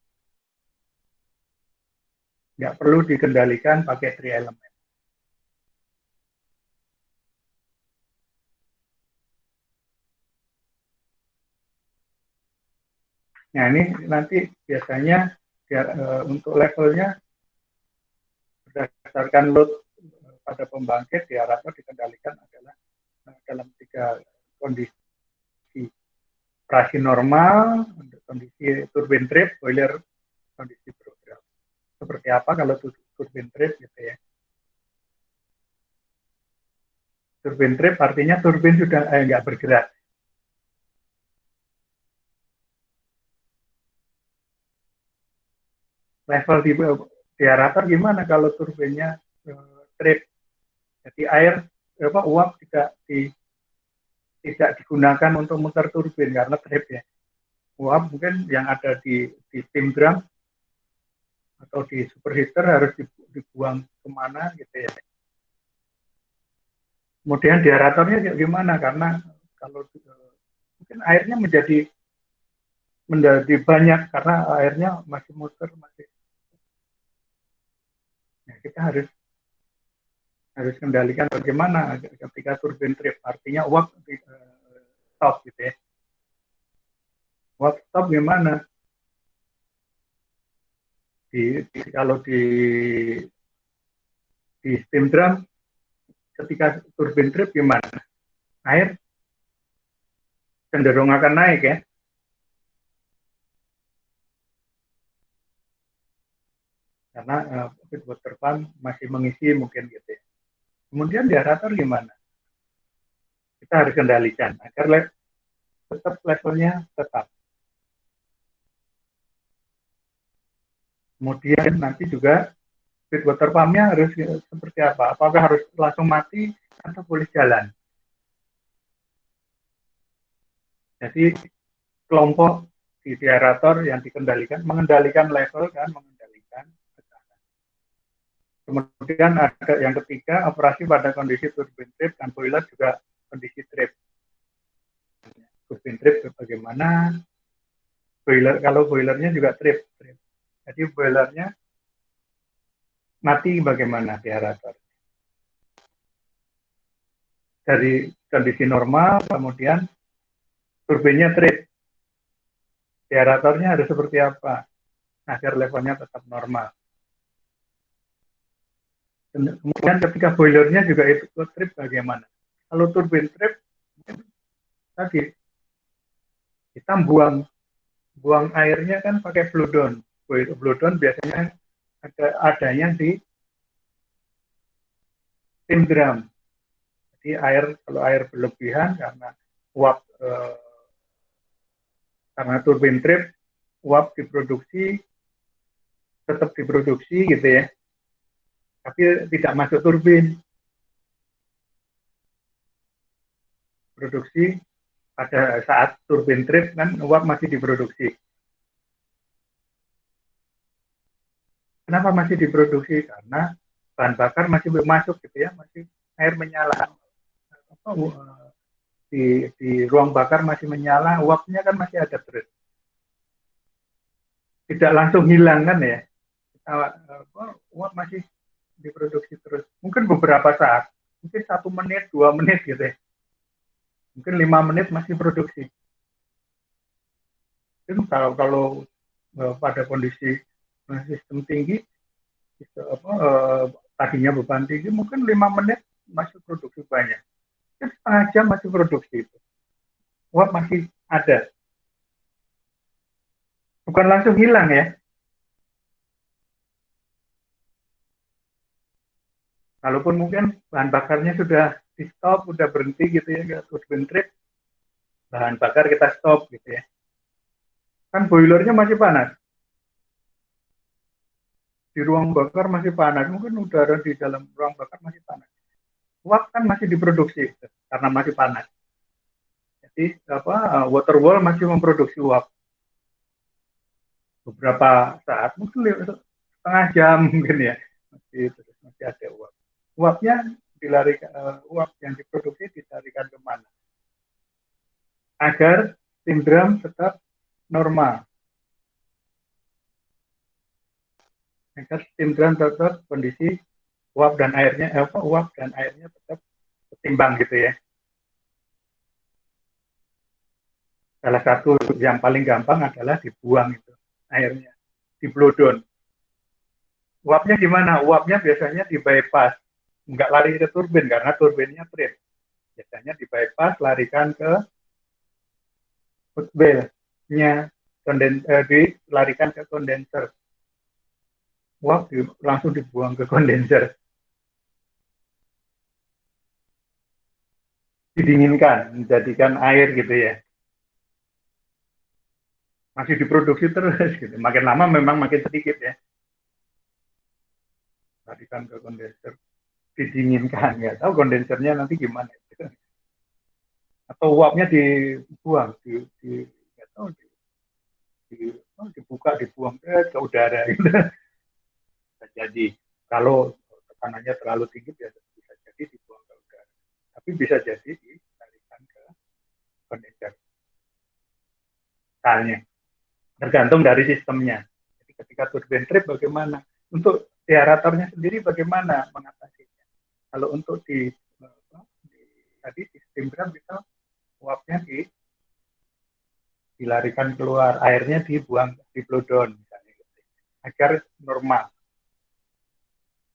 Speaker 1: Nggak perlu dikendalikan pakai three elemen. Nah ini nanti biasanya untuk levelnya berdasarkan load pada pembangkit di aerator dikendalikan adalah dalam 3 kondisi. Operasi normal, kondisi turbine trip, boiler, kondisi program. Seperti apa kalau turbine trip gitu ya. Turbine trip artinya turbin sudah nggak bergerak. Level di aerator gimana kalau turbinnya trip? Jadi air uap tidak digunakan untuk muter turbin karena trip ya. Uap mungkin yang ada di steam drum atau di superheater harus dibuang kemana gitu ya. Kemudian di aeratornya gimana? Karena kalau mungkin airnya menjadi banyak karena airnya masih muter kita harus kendalikan bagaimana ketika turbin trip, artinya uap stop gitu ya. Uap stop gimana? Kalau di steam drum ketika turbin trip gimana? Air cenderung akan naik ya. Karena feed water pump masih mengisi mungkin gitu ya. Kemudian di aerator gimana? Kita harus kendalikan agar tetap levelnya tetap. Kemudian nanti juga feed water pump-nya harus seperti apa? Apakah harus langsung mati atau boleh jalan? Jadi kelompok di aerator yang mengendalikan level dan mengendalikan tekanan. Kemudian ada yang ketiga, operasi pada kondisi turbine trip dan boiler juga kondisi trip. Turbine trip bagaimana? Kalau boilernya juga trip. Jadi boilernya mati bagaimana di aerator? Dari kondisi normal, kemudian turbinnya trip. Di aeratornya harus seperti apa? Agar levelnya tetap normal. Kemudian ketika boilernya juga itu trip bagaimana? Kalau turbin trip, tadi kita buang airnya kan pakai blow down. Blow down biasanya adanya di steam drum. Jadi kalau air berlebihan karena uap karena turbin trip, uap tetap diproduksi gitu ya. tapi tidak masuk turbin. Produksi pada saat turbin trip kan uap masih diproduksi. Kenapa masih diproduksi? Karena bahan bakar masih belum masuk gitu ya, masih air menyala. Di ruang bakar masih menyala, uapnya kan masih ada terus. Tidak langsung hilang kan ya. Uap masih diproduksi terus. Mungkin beberapa saat, mungkin 1 menit, 2 menit gitu ya. Mungkin 5 menit masih produksi. Itu kalau pada kondisi sistem tinggi, tadinya beban tinggi, mungkin 5 menit masih produksi banyak. Setengah jam masih produksi itu. Uap masih ada. Bukan langsung hilang ya. Kalaupun mungkin bahan bakarnya sudah di stop, sudah berhenti gitu ya, turbin trip, bahan bakar kita stop gitu ya. Kan boilernya masih panas. Di ruang bakar masih panas, mungkin udara di dalam ruang bakar masih panas. Uap kan masih diproduksi karena masih panas. Jadi water wall masih memproduksi uap beberapa saat, mungkin setengah jam mungkin ya, masih ada uap. Uapnya uap yang diproduksi dilarikan kemana? Agar steam drum tetap normal. Agar steam drum tetap kondisi uap dan airnya tetap setimbang gitu ya. Salah satu yang paling gampang adalah dibuang itu airnya, di blow down. Uapnya gimana? Uapnya biasanya di bypass, nggak lari ke turbin karena turbinnya trip. Biasanya di bypass larikan ke footbell-nya, dilarikan ke kondenser. Uap langsung dibuang ke kondenser. Didinginkan, menjadikan air gitu ya. Masih diproduksi terus gitu. Makin lama memang makin sedikit ya. Larikan ke kondenser, didinginkan, nggak tahu kondensernya nanti gimana gitu. Atau uapnya dibuang, nggak tahu, dibuka, dibuang ke udara gitu. Bisa jadi kalau tekanannya terlalu tinggi bisa jadi dibuang ke udara. Tapi bisa jadi dilarikan ke kondenser. Misalnya, tergantung dari sistemnya. Jadi ketika turbine trip bagaimana? Untuk aeratornya sendiri bagaimana mengatasinya? Kalau untuk tadi di steam drum bisa uapnya dilarikan keluar, airnya dibuang di blow down misalnya gitu. Agar normal.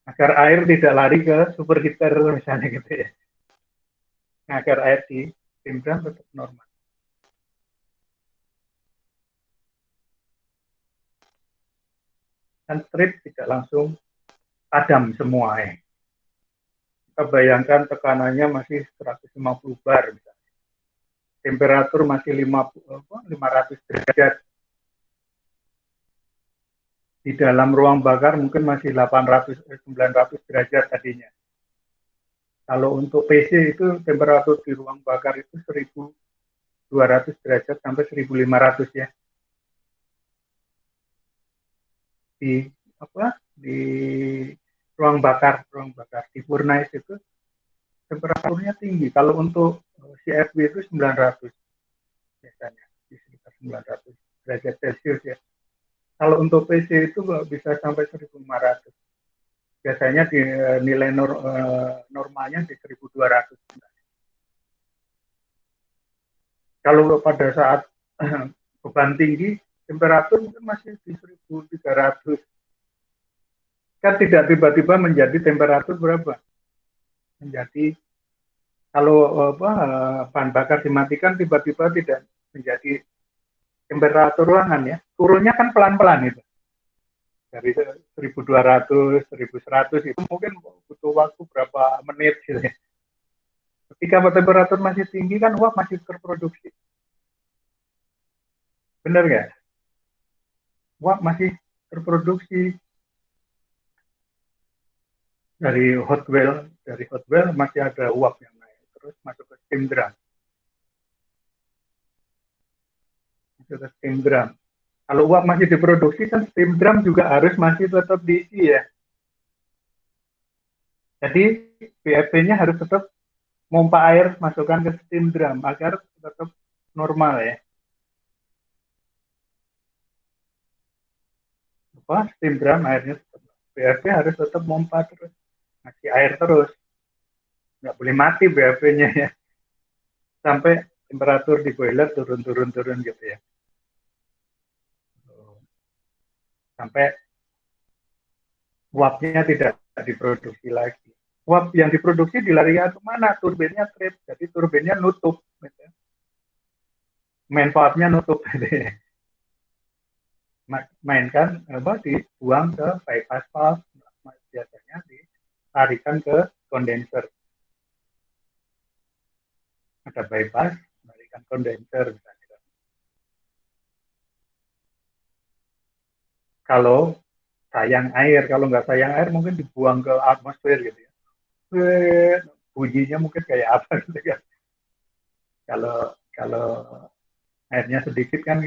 Speaker 1: Agar air tidak lari ke superheater misalnya gitu ya. Agar air di steam drum tetap normal. Dan strip tidak langsung padam semua ya. Kita bayangkan tekanannya masih 150 bar misalnya. Temperatur masih 500 derajat. Di dalam ruang bakar mungkin masih 900 derajat tadinya. Kalau untuk PC itu temperatur di ruang bakar itu 1200 derajat sampai 1500 ya. Di ruang bakar di furnace itu temperaturnya tinggi. Kalau untuk CFB itu 900 biasanya, di sekitar 900 derajat Celcius ya. Kalau untuk PC itu bisa sampai 1500. Biasanya di nilai normalnya di 1200. Kalau pada saat beban tinggi, temperatur mungkin masih di 1300. Kan tidak tiba-tiba menjadi temperatur berapa? Menjadi kalau bahan bakar dimatikan tiba-tiba tidak menjadi temperatur ruangan ya. Turunnya kan pelan-pelan itu. Dari 1200, 1100 itu mungkin butuh waktu berapa menit gitu ya. Ketika temperatur masih tinggi kan uap masih terproduksi. Benar nggak? Uap masih terproduksi. dari hot well masih ada uap yang naik, terus masuk ke steam drum, Kalau uap masih diproduksi kan steam drum juga harus masih tetap diisi ya. Jadi BFP-nya harus tetap mompa air masukkan ke steam drum agar tetap normal ya. Apa steam drum airnya tetap, BFP harus tetap mompa terus, ngasih air terus, nggak boleh mati BFP-nya ya, sampai temperatur di boiler turun gitu ya, sampai uapnya tidak diproduksi lagi. Uap yang diproduksi dilarikan kemana? Turbinnya trip, jadi turbinnya nutup, gitu. Main valve-nya nutup, gitu. Mainkan apa dibuang ke bypass valve, biasanya ditarikan ke kondenser, ada bypass, tarikan kondenser misalnya. Kalau sayang air, kalau nggak sayang air mungkin dibuang ke atmosfer gitu ya. Bunyinya mungkin kayak apa gitu kan. Kalau kalau airnya sedikit kan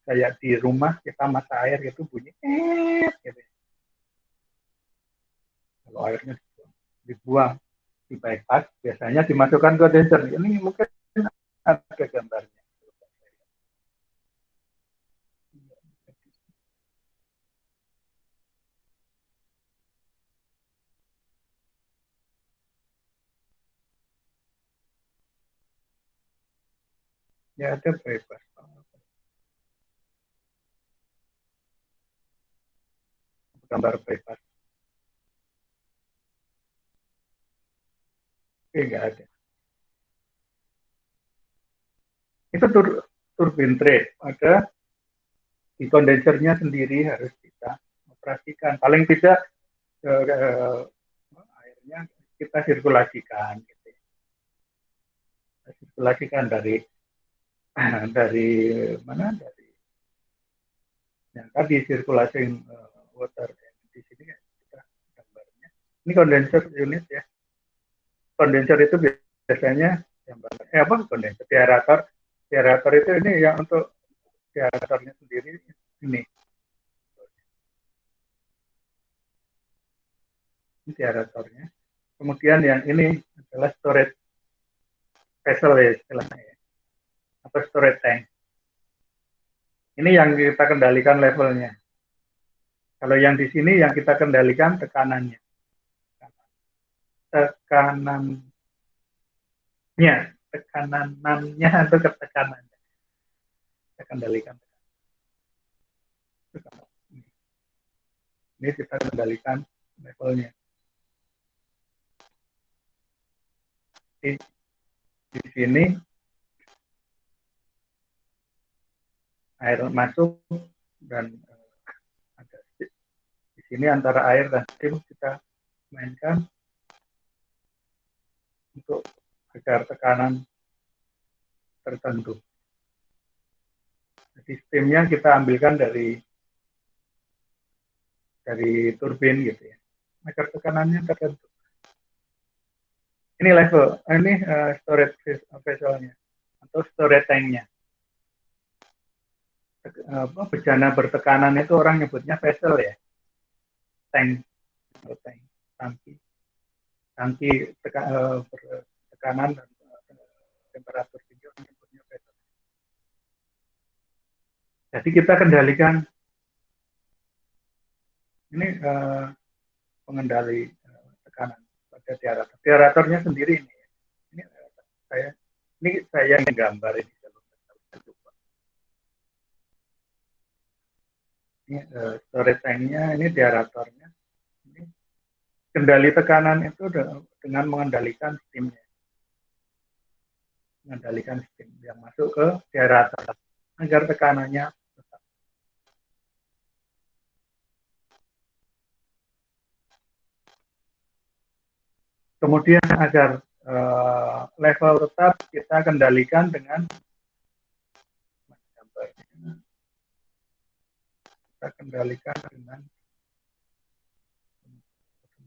Speaker 1: kayak di rumah kita masak air gitu bunyi gitu. Kalau airnya dibuang di bypass biasanya dimasukkan ke kondenser. Ini mungkin ada gambarnya. Ya ada bypass. Gambar bypass. Enggak ada. Itu turbin trade. Ada di kondensernya sendiri harus kita operasikan. Paling tidak airnya kita sirkulasikan. Gitu. Kita sirkulasikan dari dari mana? Dari yang tadi sirkulasi water. Di sini kita gambarnya. Ini kondenser unit ya. Kondenser itu biasanya yang apa kondenser aerator. Aerator itu ini yang untuk aeratornya sendiri ini aeratornya. Kemudian yang ini adalah storage vessel ya istilahnya ya, atau storage tank. Ini yang kita kendalikan levelnya. Kalau yang di sini yang kita kendalikan tekanannya. Tekanannya, tekanannya atau ketekanannya. Kita kendalikan. Ini kita kendalikan levelnya. Di sini air masuk dan ada di sini antara air dan steam kita mainkan untuk agar tekanan tertentu. Jadi steamnya kita ambilkan dari turbin gitu ya, agar tekanannya tertentu. Ini level, ini storage vesselnya atau storage tanknya. Bejana bertekanan itu orang nyebutnya vessel ya, tank atau tank, tangki bertekanan dan temperatur tinggi orang nyebutnya vessel. Jadi kita kendalikan ini pengendali tekanan pada diarator. Diaratornya sendiri ini. Ini saya yang gambar ini. Ini storage tanknya, ini diaratornya. Ini kendali tekanan itu dengan mengendalikan steamnya. Mengendalikan steam yang masuk ke diarator agar tekanannya tetap. Kemudian agar level tetap kita kendalikan dengan kita kendalikan dengan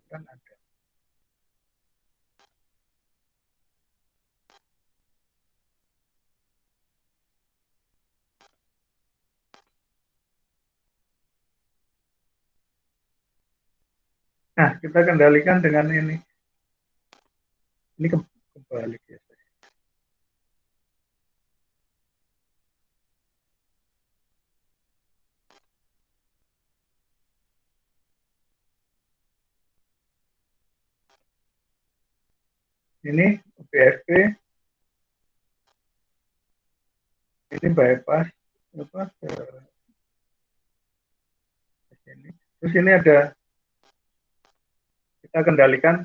Speaker 1: kan ada Nah, kita kendalikan dengan ini. Ini kebalik ya. Ini BFP, ini bypass apa ke sini. Terus ini ada kita kendalikan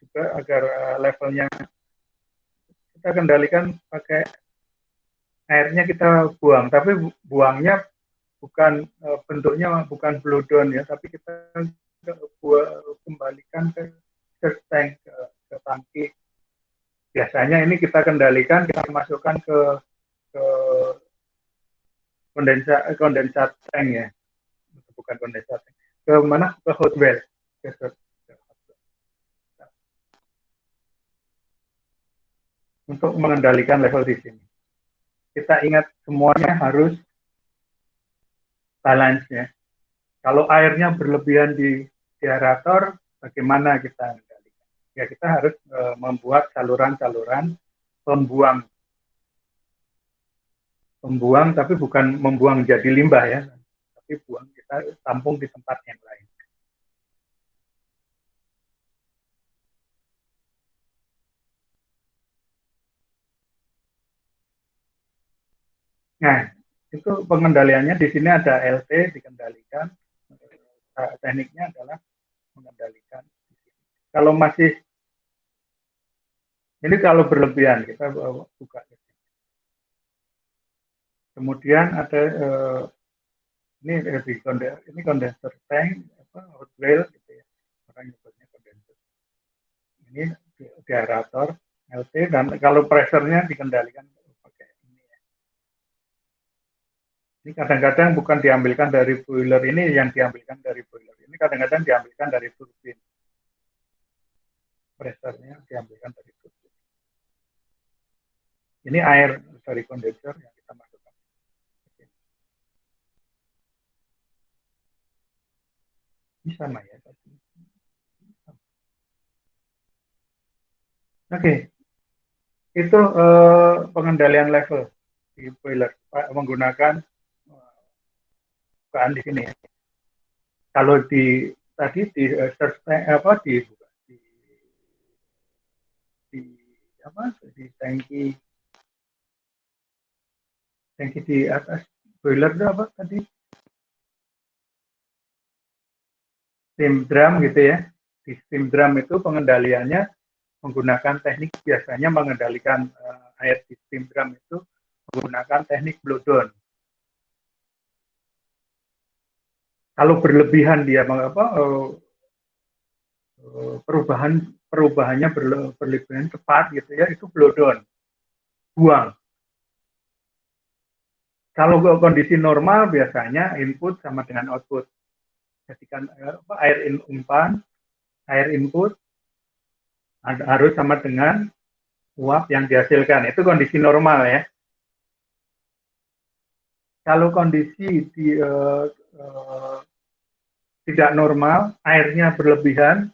Speaker 1: juga agar levelnya kita kendalikan pakai airnya kita buang, tapi buangnya bukan bentuknya bukan blow down ya, tapi kita kembalikan ke tank ke tangki. Biasanya ini kita kendalikan, kita masukkan ke kondensat tank ya, bukan kondensat tank. Ke mana? Ke hot well. Untuk mengendalikan level di sini. Kita ingat semuanya harus balance ya. Kalau airnya berlebihan di aerator, bagaimana kita mengendalikan? Ya kita harus membuat saluran-saluran pembuang, tapi bukan membuang jadi limbah ya, tapi buang kita tampung di tempat yang lain. Nah, itu pengendaliannya di sini ada LT dikendalikan. Tekniknya adalah mengendalikan. Kalau masih ini kalau berlebihan kita buka. Kemudian ada ini kondenser tank hot well gitu ya. Orang nyebutnya kondenser. Ini di aerator LT dan kalau pressure-nya dikendalikan pakai ini ya. Ini kadang-kadang bukan diambilkan dari boiler ini, yang diambilkan dari boiler ini kadang-kadang diambilkan dari turbin. Pressure-nya diambilkan dari turbin. Ini air dari kondenser yang kita masukkan. Ini sama ya. Oke, itu pengendalian level di boiler menggunakan bukaan di sini. Kalau di tadi di apa di apa di tangki di atas boiler itu apa tadi steam drum gitu ya. Di steam drum itu pengendaliannya menggunakan teknik, biasanya mengendalikan air di steam drum itu menggunakan teknik blow down. Kalau berlebihan dia perubahannya berlebihan cepat gitu ya, itu blow down, buang. Kalau kondisi normal biasanya input sama dengan output. Ketika air input harus sama dengan uap yang dihasilkan. Itu kondisi normal ya. Kalau kondisi tidak normal, airnya berlebihan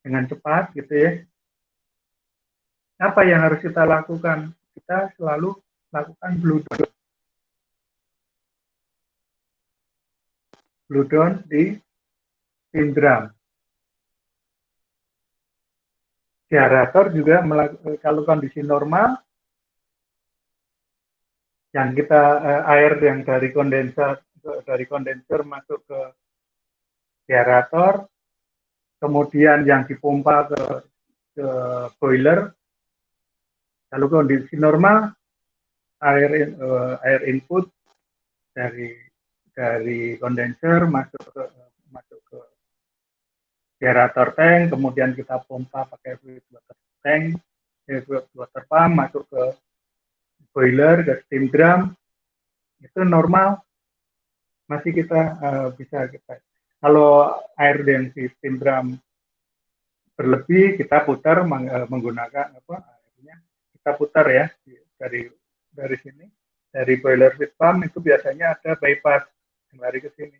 Speaker 1: dengan cepat gitu ya. Apa yang harus kita lakukan? Kita selalu lakukan blow down. Blow down di steam drum. Generator juga kalau kondisi normal, yang kita air yang dari kondenser masuk ke generator, kemudian yang dipompa ke boiler. Kalau kondisi normal, air input dari kondenser masuk ke generator tank, kemudian kita pompa pakai fluid water tank, fluid water pump masuk ke boiler, ke steam drum, itu normal, masih kita bisa kita. Kalau air yang di steam drum berlebih, kita putar menggunakan airnya kita putar ya dari sini, dari boiler feed pump itu biasanya ada bypass yang lari ke sini,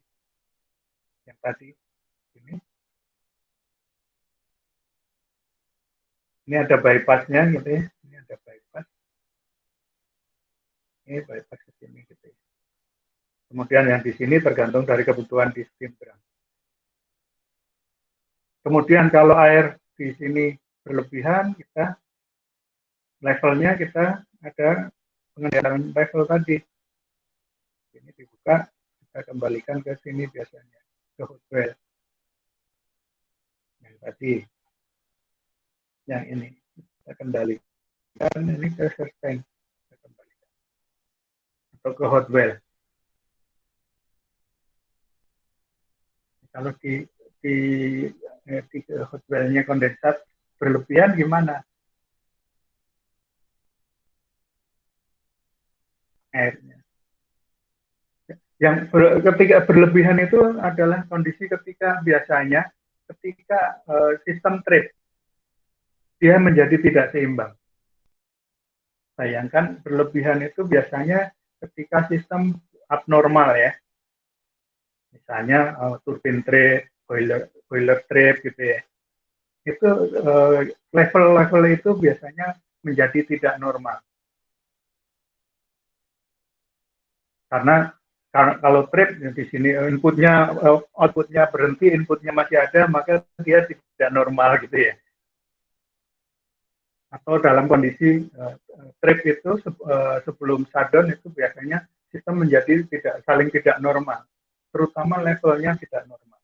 Speaker 1: yang tadi ini Ini ada bypassnya gitu ya. Ini ada bypass. Ini bypass ke sini gitu ya. Kemudian yang di sini tergantung dari kebutuhan di steam drum. Kemudian kalau air di sini berlebihan, kita levelnya kita ada pengendalian level tadi. Ini dibuka, kita kembalikan ke sini biasanya, ke hot well. Yang tadi, yang ini kita kendalikan, ini ke sustain, kita kembalikan atau ke hot well. Kalau di hot well-nya kondensat berlebihan gimana? Airnya. Yang ketika berlebihan itu adalah kondisi ketika biasanya ketika sistem trip dia menjadi tidak seimbang. Bayangkan berlebihan itu biasanya ketika sistem abnormal ya. Misalnya turbin trip, boiler trip gitu ya. Itu level-level itu biasanya menjadi tidak normal. Karena kalau trip di sini inputnya outputnya berhenti, inputnya masih ada, maka dia tidak normal gitu ya. Atau dalam kondisi trip itu sebelum shutdown itu biasanya sistem menjadi saling tidak normal, terutama levelnya tidak normal.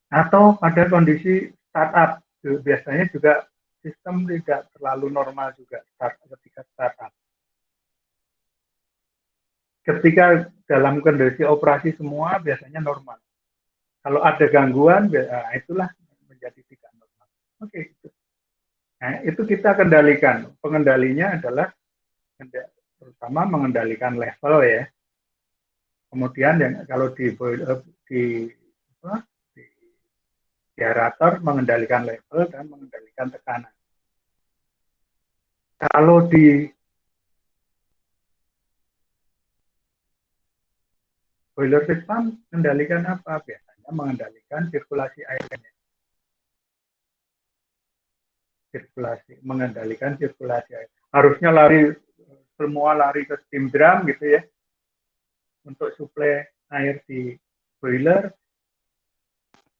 Speaker 1: Atau pada kondisi startup biasanya juga sistem tidak terlalu normal juga ketika startup. Ketika dalam kondisi operasi semua biasanya normal. Kalau ada gangguan, itulah menjadi tidak normal. Oke, itu. Nah, itu kita kendalikan. Pengendalinya adalah terutama mengendalikan level ya. Kemudian yang kalau di aerator mengendalikan level dan mengendalikan tekanan. Kalau di boiler system mengendalikan apa? Biasanya mengendalikan sirkulasi airnya. Mengendalikan sirkulasi air. Harusnya semua lari ke steam drum gitu ya. Untuk suplai air di boiler.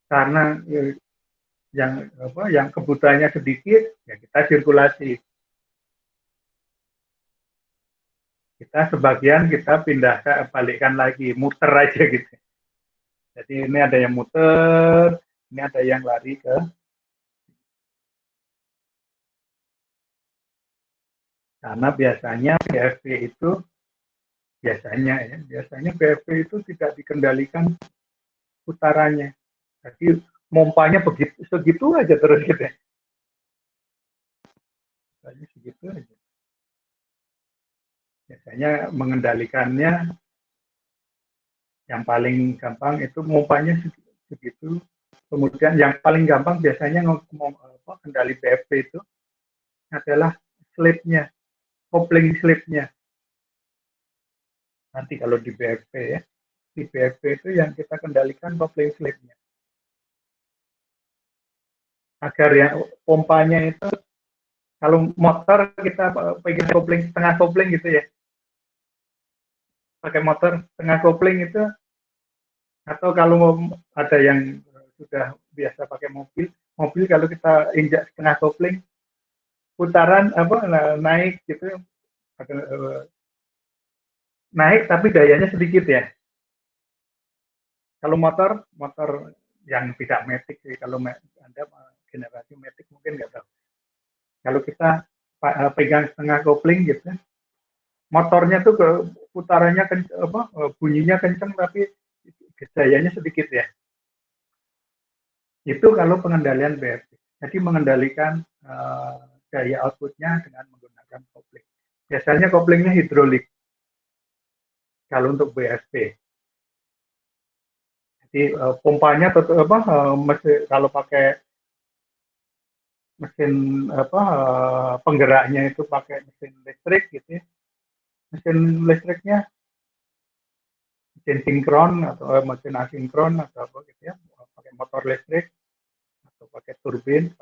Speaker 1: Karena yang kebutuhannya sedikit, ya kita sirkulasi. Kita sebagian kita pindah balikkan lagi, muter aja gitu. Jadi ini ada yang muter, ini ada yang lari ke. Karena biasanya PFV itu biasanya PFV itu tidak dikendalikan putarannya. Jadi mompanya segitu aja terus gitu. Segitu aja. Biasanya mengendalikannya yang paling gampang itu mompanya segitu. Kemudian yang paling gampang biasanya kendali PFV itu adalah slipnya, kopling slipnya. Nanti kalau di BFP ya, di BFP itu yang kita kendalikan kopling slipnya. Agar yang pompanya itu, kalau motor kita pegang kopling, setengah kopling gitu ya. Pakai motor setengah kopling itu, atau kalau ada yang sudah biasa pakai mobil kalau kita injak setengah kopling, putaran naik gitu, naik tapi gayanya sedikit ya. Kalau motor yang tidak matic sih, kalau Anda generasi matic mungkin nggak tahu. Kalau kita pegang setengah kopling gitu, motornya tuh putarannya bunyinya kenceng tapi gayanya sedikit ya. Itu kalau pengendalian BFP. Jadi mengendalikan gaya outputnya dengan menggunakan kopling. Biasanya koplingnya hidrolik. Kalau untuk BFP. Jadi pompanya kalau pakai mesin penggeraknya itu pakai mesin listrik gitu ya. Mesin listriknya mesin sinkron atau mesin asinkron atau apa gitu ya, pakai motor listrik, turbin,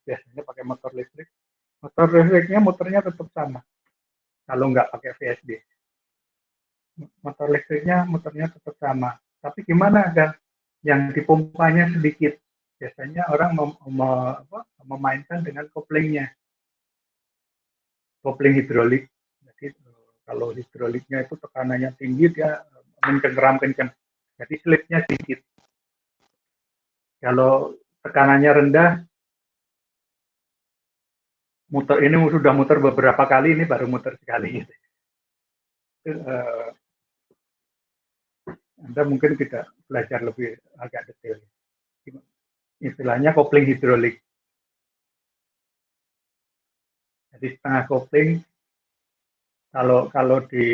Speaker 1: biasanya pakai motor listrik. Motor listriknya muternya tetap sama kalau nggak pakai VSD. Motor listriknya muternya tetap sama. Tapi gimana kan? Yang dipompanya sedikit. Biasanya orang memainkan dengan koplingnya. Kopling hidrolik. Jadi kalau hidroliknya itu tekanannya tinggi, dia mencengkeram kencang. Jadi slipnya sedikit. Kalau tekanannya rendah, muter ini sudah muter beberapa kali, ini baru muter sekali. Itu, Anda mungkin tidak belajar lebih agak detail. Istilahnya kopling hidrolik. Jadi setengah kopling, kalau di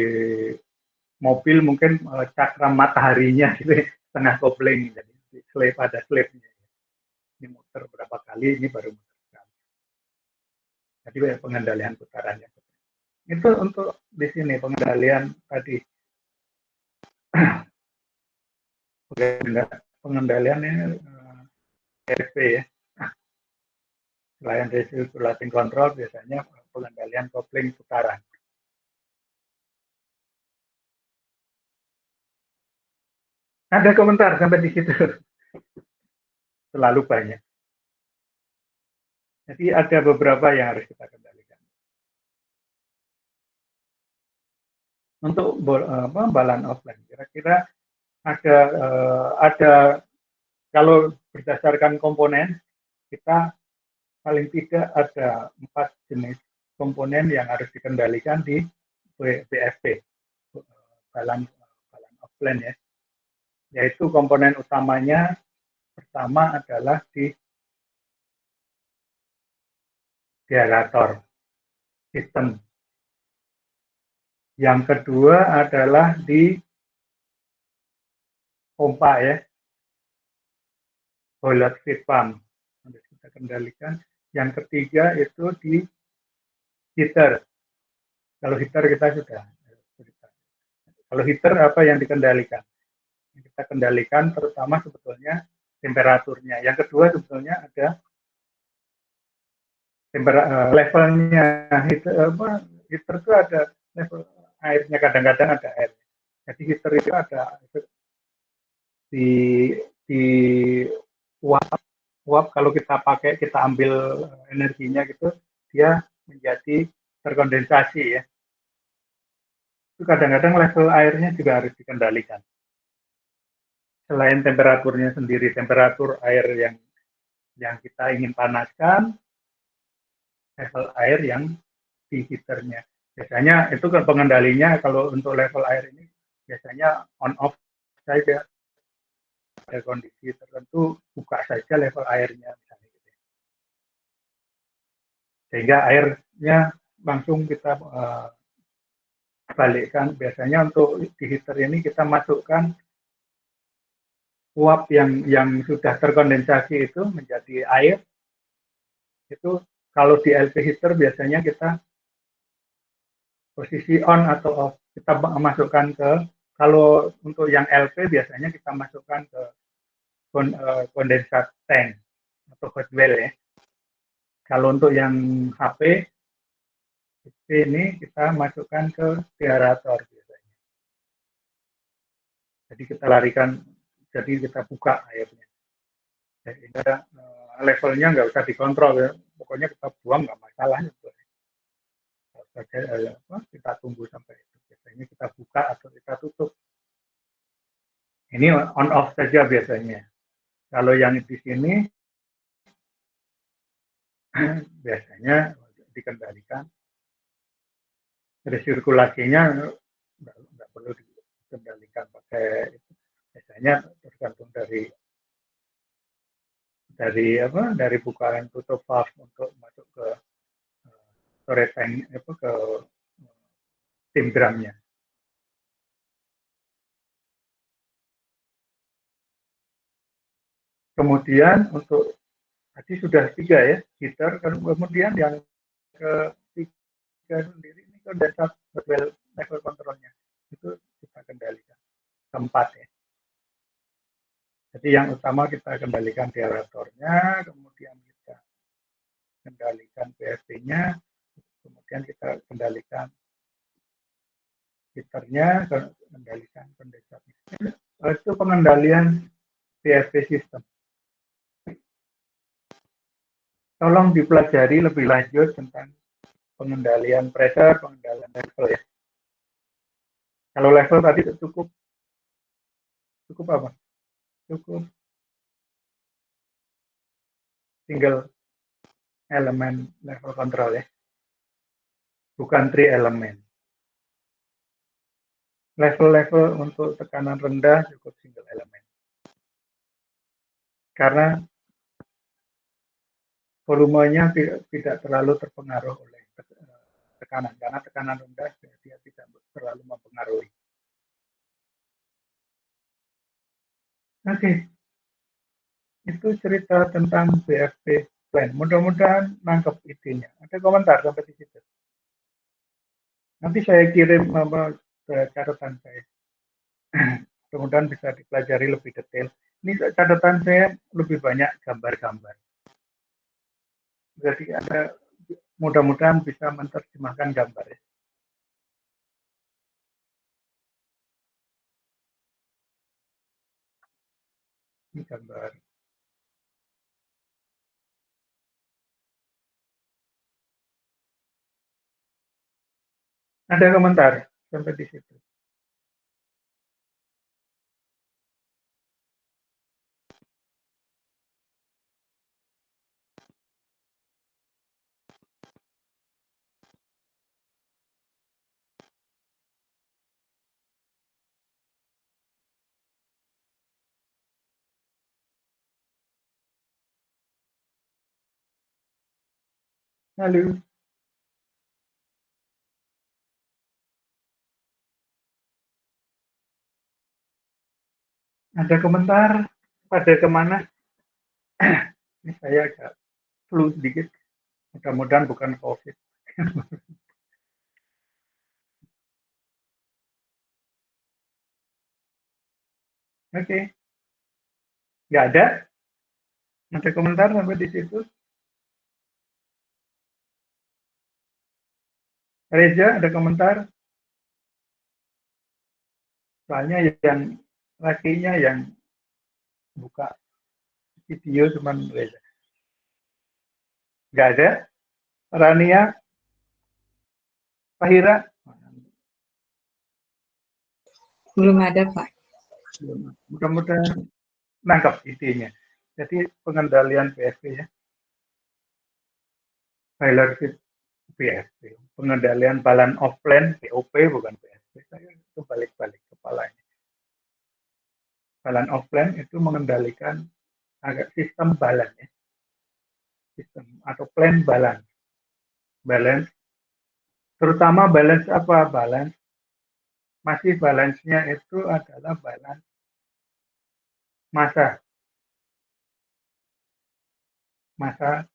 Speaker 1: mobil mungkin cakram mataharinya gitu, setengah kopling. Jadi ada slipnya. Ini muter berapa kali, ini baru muter sekali. Jadi pengendalian putarannya. Itu untuk di sini pengendalian tadi. Pengendalian ini RP ya. Selain recirculating control, biasanya pengendalian kopling putaran. Ada komentar sampai di situ? Terlalu banyak. Jadi ada beberapa yang harus kita kendalikan. Untuk balance offline, kira-kira ada kalau berdasarkan komponen, kita paling tidak ada 4 jenis komponen yang harus dikendalikan di BFP, balance offline ya. Yaitu komponen utamanya pertama adalah di generator sistem. Yang kedua adalah di pompa ya, boiler feed pump harus kita kendalikan. Yang ketiga itu di heater. Kalau heater kita sudah. Kalau heater apa yang dikendalikan? Yang kita kendalikan terutama sebetulnya temperaturnya. Yang kedua sebetulnya ada levelnya. Heater itu ada level airnya, kadang-kadang ada air. Jadi heater itu ada di uap kalau kita pakai, kita ambil energinya gitu, dia menjadi terkondensasi ya. Itu kadang-kadang level airnya juga harus dikendalikan. Selain temperaturnya sendiri, temperatur air yang kita ingin panaskan, level air yang di heaternya. Biasanya itu pengendalinya kalau untuk level air ini biasanya on off saja. Ada kondisi tertentu buka saja level airnya misalnya gitu. Sehingga airnya langsung kita balikkan. Biasanya untuk di heater ini kita masukkan uap yang sudah terkondensasi itu menjadi air. Itu kalau di LP heater biasanya kita posisi on atau off. Kita masukkan ke, kalau untuk yang LP biasanya kita masukkan ke kondensat tank atau hot well ya. Kalau untuk yang HP ini kita masukkan ke generator biasanya. Jadi kita larikan, jadi kita buka airnya. Sehingga levelnya nggak usah dikontrol ya. Pokoknya kita buang nggak masalah. Kita tunggu sampai itu. Biasanya kita buka atau kita tutup. Ini on off saja biasanya. Kalau yang di sini biasanya dikendalikan, resirkulasinya nggak perlu dikendalikan pakai itu. Biasanya tergantung dari bukaan tutup valve untuk masuk ke storage tank, ke steam drumnya. Kemudian untuk tadi sudah 3 ya, heater. Kemudian yang ketiga sendiri ini kondensat level kontrolnya itu kita kendalikan. Keempat ya. Jadi yang utama kita kendalikan diaeratornya, kemudian kita kendalikan PFP-nya, kemudian kita kendalikan heaternya, kendalikan kondensatornya. Itu pengendalian PFP sistem. Tolong dipelajari lebih lanjut tentang pengendalian pressure, pengendalian level ya. Kalau level tadi cukup apa? Cukup single elemen level control ya, bukan 3 elemen. Level-level untuk tekanan rendah cukup single elemen. Karena volumenya tidak terlalu terpengaruh oleh tekanan, karena tekanan rendah dia tidak terlalu mempengaruhi. Oke, itu cerita tentang BFP plan. Mudah-mudahan nangkep idenya. Ada komentar sampai di situ? Nanti saya kirim catatan saya. Mudah-mudahan bisa dipelajari lebih detail. Ini catatan saya lebih banyak gambar-gambar. Jadi ada mudah-mudahan bisa menerjemahkan gambar ya. Ini gambar. Ada komentar sampai di situ? Halo. Ada komentar pada kemana? Ini saya agak flu sedikit. Mudah-mudahan bukan COVID. Oke. Nggak ada? Ada komentar sampai di situ? Reza, ada komentar? Soalnya yang lakinya yang buka video cuma Reza. Nggak ada? Rania, Fahira?
Speaker 2: Belum ada, Pak.
Speaker 1: Mudah-mudahan nangkap idenya. Jadi pengendalian PSP ya. Filership PSP. Pengendalian balance of plant, POP bukan PSP. Saya itu balik-balik kepalanya. Balance of plant itu mengendalikan agak sistem balance ya. Sistem atau plan balance. Balance. Terutama balance apa? Balance. Masih balance-nya itu adalah balance massa. Massa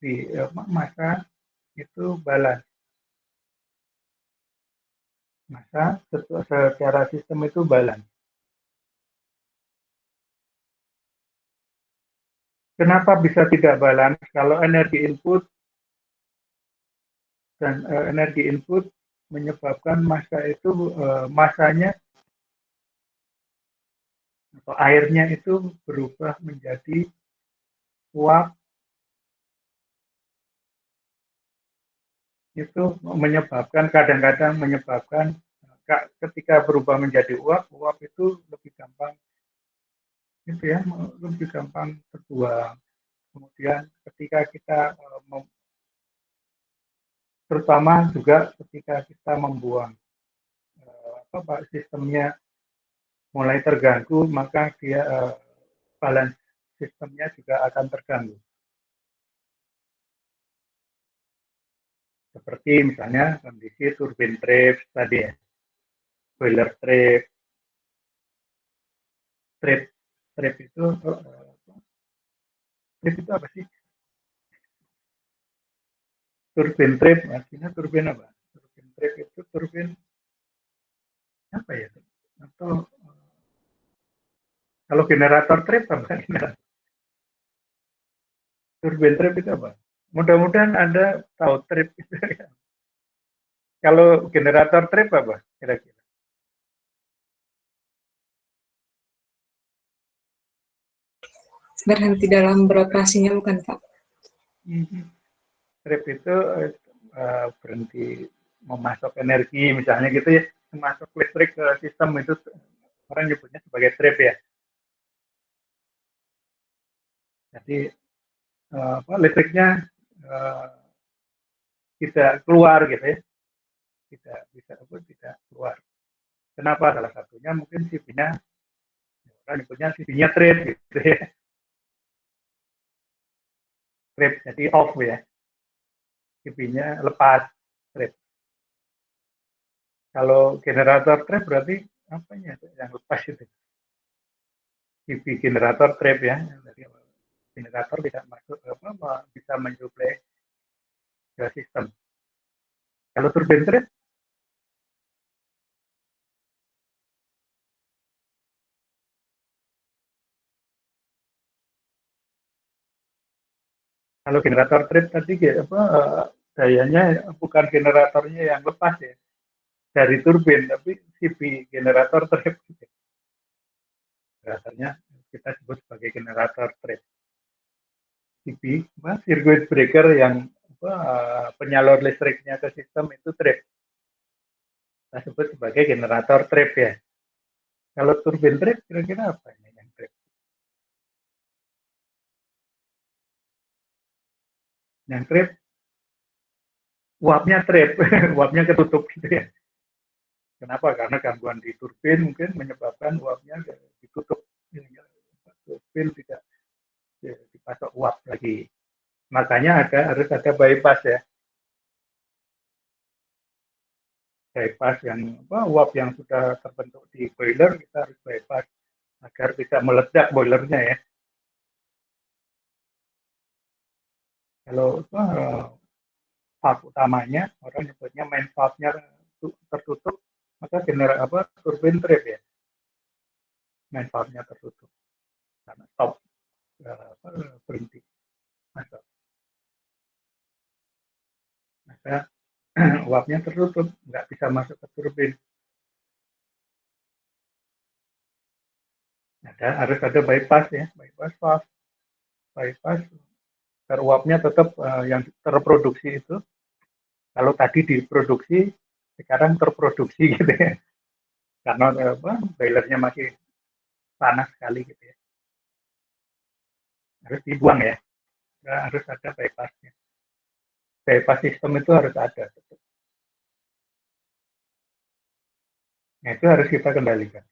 Speaker 1: itu balance. Massa secara sistem itu balance. Kenapa bisa tidak balance? Kalau energi input dan energi input menyebabkan massa itu massanya atau airnya itu berubah menjadi uap, itu menyebabkan kadang-kadang menyebabkan ketika berubah menjadi uap itu lebih gampang itu ya, lebih gampang terbuang. Kemudian ketika kita terutama juga ketika kita membuang sistemnya mulai terganggu, maka dia balance sistemnya juga akan terganggu. Seperti misalnya kondisi turbin trap tadi ya, boiler trap itu trap itu apa sih? Turbin trap, artinya turbin apa? Turbin trap itu turbin apa ya? Atau Kalau generator trip apa? Turbine trip itu apa? Mudah-mudahan Anda tahu trip itu. Kalau generator trip apa kira-kira?
Speaker 2: Berhenti dalam beroperasinya bukan Pak?
Speaker 1: Trip itu berhenti memasok energi misalnya gitu ya, masuk listrik ke sistem itu orang nyebutnya sebagai trip ya. Jadi listriknya tidak keluar gitu ya, tidak bisa tidak keluar. Kenapa? Salah satunya mungkin CV-nya, orang nyebutnya CV-nya trip gitu ya, trip jadi off ya, CV-nya lepas trip. Kalau generator trip berarti apanya yang lepas itu? CV generator trip ya, jadi generator tidak masuk bisa mensuplai ke sistem. Kalau turbin trip, kalau generator trip tadi dayanya bukan generatornya yang lepas ya dari turbin, tapi CV generator trip. Generatornya kita sebut sebagai generator trip. CV, sirkuit breaker yang penyalur listriknya ke sistem itu trip. Kita sebut sebagai generator trip ya. Kalau turbin trip kira-kira apa ini yang trip? Yang trip, uapnya trip, uapnya ketutup gitu ya. Kenapa? Karena gangguan di turbin mungkin menyebabkan uapnya ditutup. Turbin tidak dipasok uap lagi. Makanya harus ada bypass ya. Bypass yang uap yang sudah terbentuk di boiler kita harus bypass agar tidak meledak boilernya ya. Kalau valve utamanya orang nyebutnya main valve-nya tertutup, maka turbin trip ya. Main valve-nya tertutup karena stop berhenti masuk. Maka uapnya tertutup, nggak bisa masuk ke turbin. Harus ada bypass ya, bypass valve, bypass agar uapnya tetap yang terproduksi itu. Kalau tadi diproduksi, sekarang terproduksi gitu ya, karena boilernya masih panas sekali gitu ya. Harus dibuang ya, harus ada bypassnya. Bypass sistem itu harus ada. Nah itu harus kita kendalikan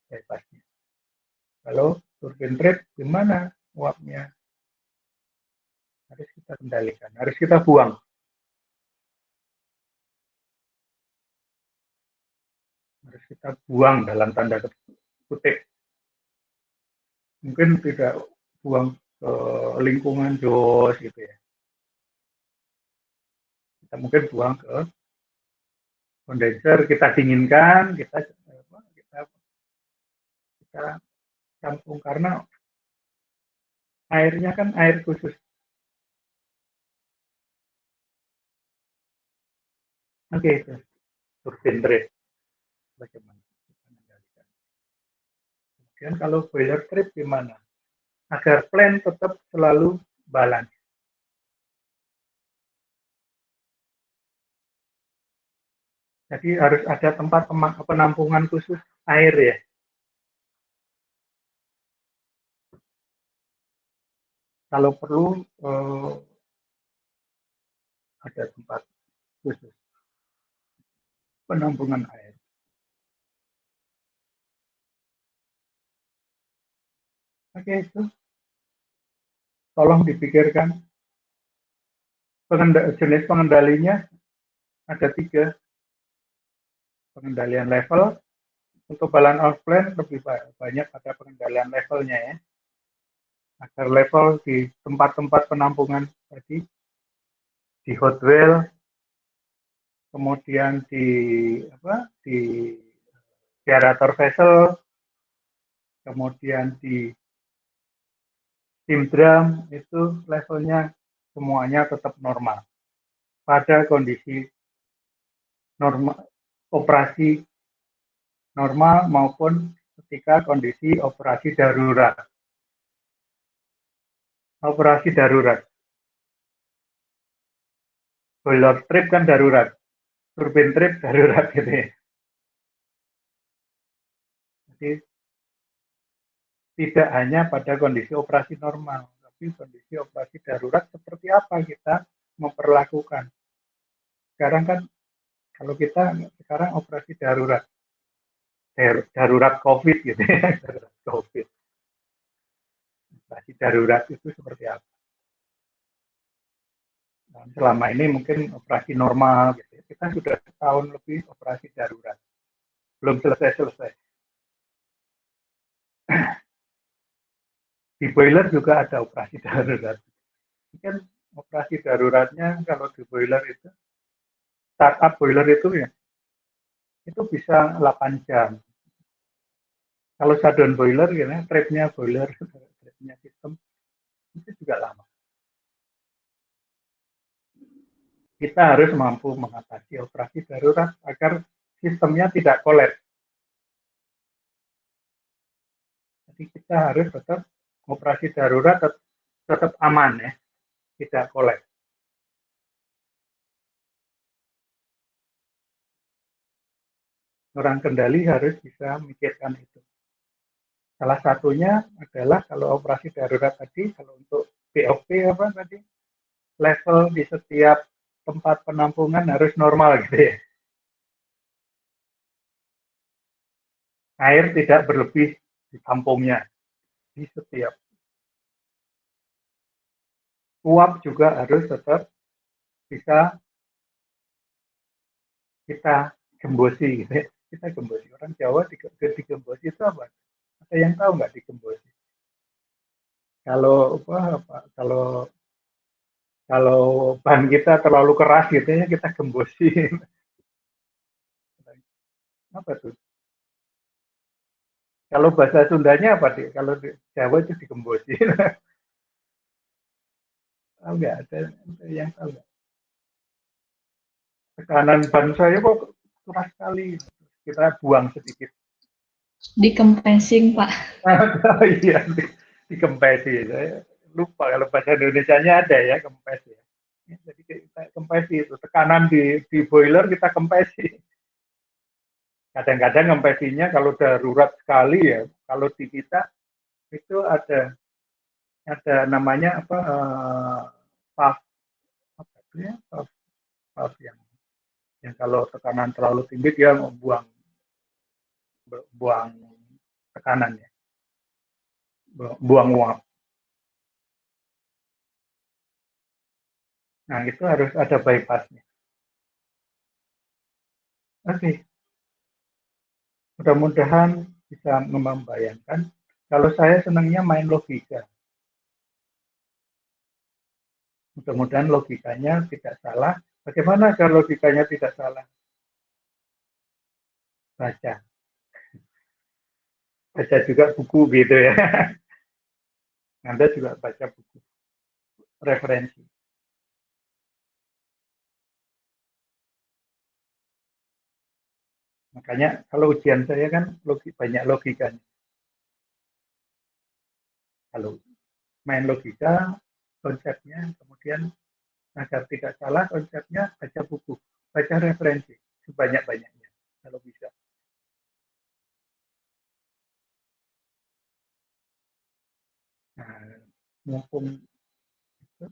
Speaker 1: bypassnya. Kalau turbin trip gimana uapnya? Harus kita kendalikan, harus kita buang. Harus kita buang dalam tanda kutip. Mungkin tidak buang ke lingkungan jos gitu ya. Kita mungkin buang ke kondenser, kita dinginkan, kita campur karena airnya kan air khusus. Oke, itu turbin trip. Bagaimana? Kemudian kalau boiler trip gimana? Agar plan tetap selalu balance. Jadi harus ada tempat penampungan khusus air ya. Kalau perlu ada tempat khusus penampungan air. Oke, itu tolong dipikirkan. Jenis pengendalinya ada 3. Pengendalian level, untuk balance of plant lebih banyak ada pengendalian levelnya ya. Agar level di tempat-tempat penampungan tadi, di hot well, kemudian di aerator vessel, kemudian di steam drum itu levelnya semuanya tetap normal pada kondisi normal operasi normal maupun ketika kondisi operasi darurat. Operasi darurat. Boiler trip kan darurat, turbin trip darurat gitu ya. Jadi tidak hanya pada kondisi operasi normal, tapi kondisi operasi darurat seperti apa kita memperlakukan. Sekarang kan kalau kita sekarang operasi darurat, darurat COVID gitu ya, darurat COVID. Operasi darurat itu seperti apa? Nah, selama ini mungkin operasi normal gitu ya. Kita sudah setahun lebih operasi darurat. Belum selesai-selesai. Di boiler juga ada operasi darurat. Kan operasi daruratnya kalau di boiler itu, startup boiler itu ya, itu bisa 8 jam. Kalau shutdown boiler, ya, tripnya boiler, tripnya sistem, itu juga lama. Kita harus mampu mengatasi operasi darurat agar sistemnya tidak kolaps. Jadi kita harus tetap operasi darurat tetap aman ya, tidak kolaps. Orang kendali harus bisa memikirkan itu. Salah satunya adalah kalau operasi darurat tadi, kalau untuk BOP apa tadi, level di setiap tempat penampungan harus normal gitu ya. Air tidak berlebih di tampungnya di setiap. Uap juga harus tetap bisa kita gembosi gitu ya. Kita gembosi. Orang Jawa digembosi itu apa? Ada yang tahu nggak digembosi? Kalau kalau kalau ban kita terlalu keras gitu ya kita gembosi. Apa tuh? Kalau bahasa Sundanya apa sih? Kalau di Jawa itu digembosi. Tahu nggak? Ada yang tahu nggak? Tekanan ban saya kok keras sekali. Kita buang sedikit.
Speaker 2: Dikempesing, Pak.
Speaker 1: Iya, dikempesi. Saya lupa kalau bahasa Indonesianya ada ya kempes ya. Jadi kita kempesi itu tekanan di boiler kita kempesi. Kadang-kadang kempesinya kalau darurat sekali ya, kalau di kita itu ada namanya apa valve apa itu ya valve yang kalau tekanan terlalu tinggi dia membuang buang tekanannya, buang uap. Nah itu harus ada bypassnya. Oke, mudah-mudahan bisa membayangkan. Kalau saya senangnya main logika. Mudah-mudahan logikanya tidak salah. Bagaimana agar logikanya tidak salah? Baca. Baca juga buku gitu ya. Anda juga baca buku. Referensi. Makanya kalau ujian saya kan banyak logikanya. Kalau main logika, konsepnya, kemudian agar tidak salah konsepnya, baca buku. Baca referensi sebanyak-banyaknya. Kalau bisa. Nah, mumpung itu,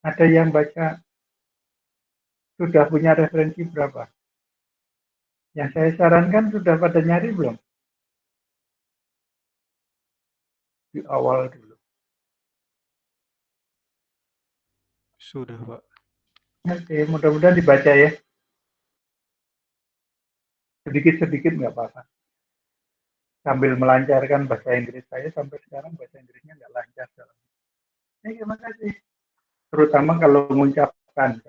Speaker 1: ada yang baca sudah punya referensi berapa? Yang saya sarankan sudah pada nyari belum? Di awal dulu.
Speaker 3: Sudah, Pak.
Speaker 1: Oke, mudah-mudahan dibaca ya. Sedikit-sedikit nggak apa-apa. Sambil melancarkan bahasa Inggris saya sampai sekarang bahasa Inggrisnya nggak lancar. Terima kasih. Terutama kalau mengucapkan.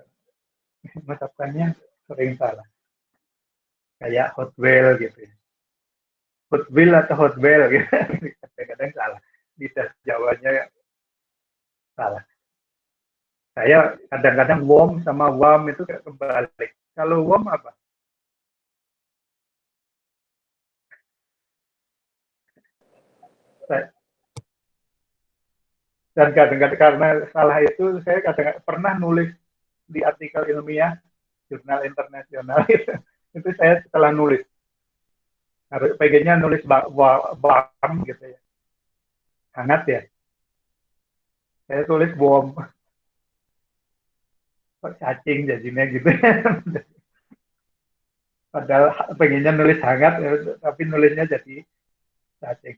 Speaker 1: Mengucapkannya sering salah. Kayak hot whale gitu ya. Hotwheel atau Hotwell gitu. Kadang-kadang salah. Lidah Jawanya salah. Saya kadang-kadang worm sama worm itu kebalik. Kalau worm apa? Dan kadang-kadang karena salah itu saya kadang-kadang pernah nulis di artikel ilmiah jurnal internasional itu saya setelah nulis harus pengennya nulis bam gitu ya, hangat ya, saya tulis bom, cacing jadinya gitu ya. Padahal pengennya nulis hangat tapi nulisnya jadi cacing,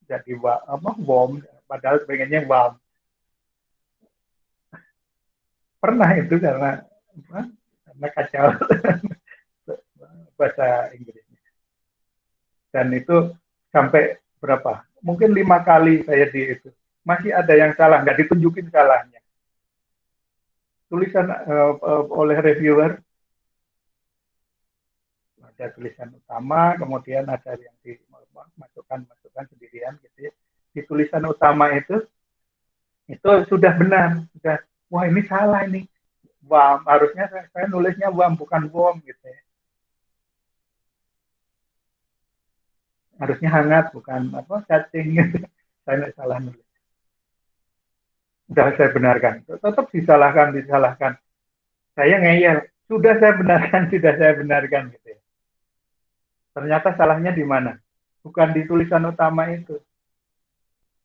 Speaker 1: jadi apa bom, padahal pengennya bam. Pernah itu karena kacau bahasa Inggris. Dan itu sampai berapa? Mungkin 5 kali saya di itu. Masih ada yang salah, nggak ditunjukin salahnya. Tulisan oleh reviewer, ada tulisan utama, kemudian ada yang dimasukkan sendirian gitu ya. Di tulisan utama itu sudah benar, sudah wah ini salah ini. Wah, harusnya saya nulisnya wam bukan bom gitu ya. Harusnya hangat bukan apa cacing gitu. Saya salah nulis. Sudah saya benarkan, tetap disalahkan. Saya ngeyel, sudah saya benarkan gitu ya. Ternyata salahnya di mana? Bukan di tulisan utama itu.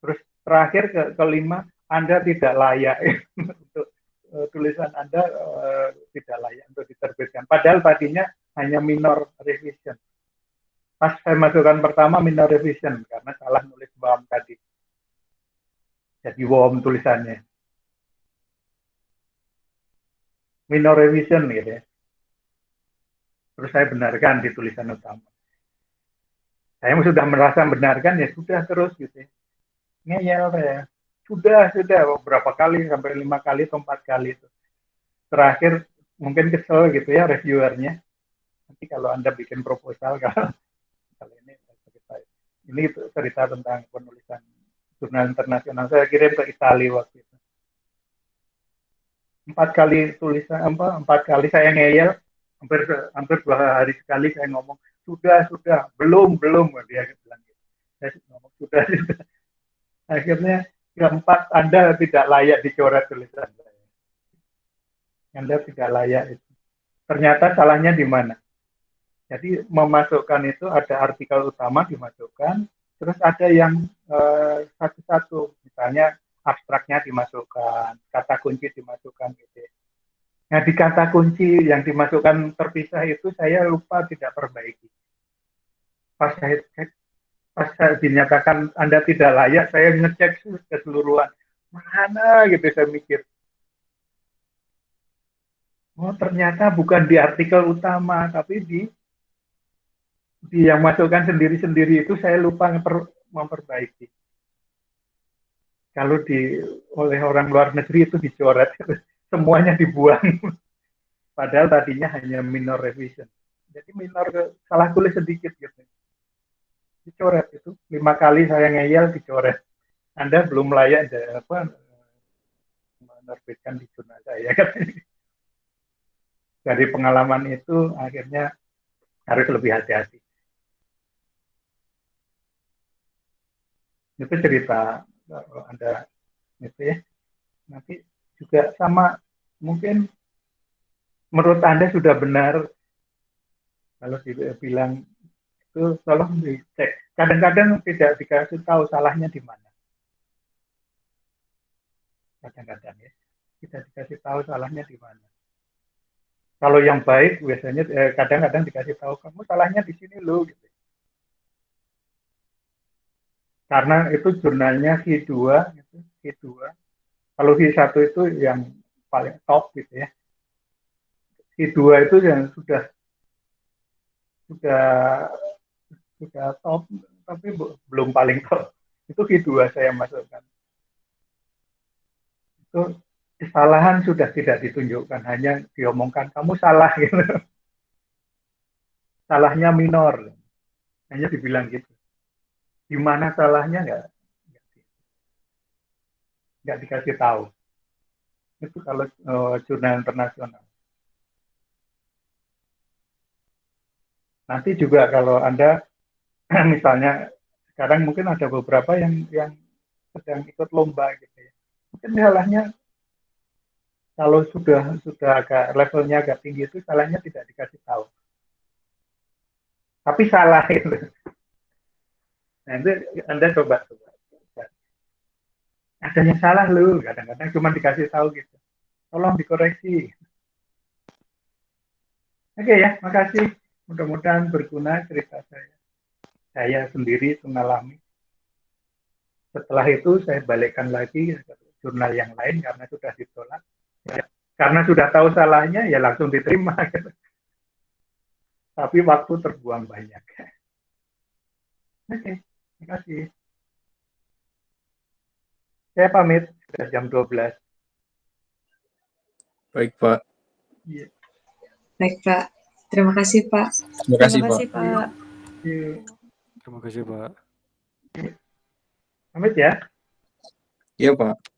Speaker 1: Terus terakhir kelima, Anda tidak layak untuk tulisan Anda tidak layak untuk diterbitkan. Padahal tadinya hanya minor revision. Pas saya masukkan pertama minor revision karena salah nulis bam tadi. Jadi worm tulisannya. Minor revision gitu ya. Terus saya benarkan di tulisan utama. Saya sudah merasa benarkan ya sudah terus gitu ya. Ngeyel ya. Sudah berapa kali sampai 5 kali atau 4 kali itu. Terakhir mungkin kesel gitu ya reviewernya. Nanti kalau Anda bikin proposal kalau ini cerita tentang penulisan jurnal internasional saya kirim ke Italia waktu itu. 4 kali tulisan 4 kali saya ngeyel, hampir 2 hari sekali saya ngomong sudah belum dia bilang gitu. Saya ngomong sudah. Akhirnya keempat Anda tidak layak dicoret tulisan saya. Anda tidak layak itu. Ternyata salahnya di mana? Jadi memasukkan itu ada artikel utama dimasukkan, terus ada yang satu-satu, misalnya abstraknya dimasukkan, kata kunci dimasukkan gitu. Nah di kata kunci yang dimasukkan terpisah itu saya lupa tidak perbaiki. Pas saya dinyatakan Anda tidak layak, saya ngecek keseluruhan. Mana gitu saya mikir. Oh ternyata bukan di artikel utama, tapi di yang masukkan sendiri-sendiri itu saya lupa memperbaiki. Kalau oleh orang luar negeri itu dicoret, semuanya dibuang. Padahal tadinya hanya minor revision. Jadi minor salah tulis sedikit gitu. Dicoret itu 5 kali saya ngeyel dicoret. Anda belum layak menerbitkan di jurnal saya. Dari pengalaman itu akhirnya harus lebih hati-hati. Itu cerita Anda itu ya. Nanti juga sama mungkin menurut Anda sudah benar kalau bilang itu tolong dicek. Kadang-kadang tidak dikasih tahu salahnya di mana. Kadang-kadang ya tidak dikasih tahu salahnya di mana. Kalau yang baik biasanya kadang-kadang dikasih tahu kamu salahnya di sini loh gitu. Karena itu jurnalnya Q2 gitu, Q2. Kalau Q1 itu yang paling top gitu ya. Q2 itu yang sudah top tapi belum paling top. Itu Q2 saya masukkan. Itu kesalahan sudah tidak ditunjukkan, hanya diomongkan kamu salah gitu. Salahnya minor. Hanya dibilang gitu. Di mana salahnya nggak dikasih tahu. Itu kalau jurnal internasional. Nanti juga kalau Anda misalnya sekarang mungkin ada beberapa yang sedang ikut lomba gitu ya. Mungkin salahnya kalau sudah agak levelnya agak tinggi itu salahnya tidak dikasih tahu. Tapi salah itu. Nah, itu Anda coba. Ada yang salah lu, kadang-kadang cuma dikasih tahu gitu. Tolong dikoreksi. Oke ya, makasih. Mudah-mudahan berguna cerita saya. Saya sendiri mengalami. Setelah itu saya balikkan lagi ke jurnal yang lain karena sudah ditolak. Ya, karena sudah tahu salahnya, ya langsung diterima. Gitu. Tapi waktu terbuang banyak. Oke, terima kasih. Saya pamit, sudah jam 12.
Speaker 4: Baik, Pak.
Speaker 1: Iya.
Speaker 5: Baik, Pak. Terima kasih, Pak.
Speaker 4: Terima kasih, Pak.
Speaker 2: Pak.
Speaker 1: Iya.
Speaker 3: Terima kasih, Pak.
Speaker 1: Pamit ya.
Speaker 4: Iya, Pak.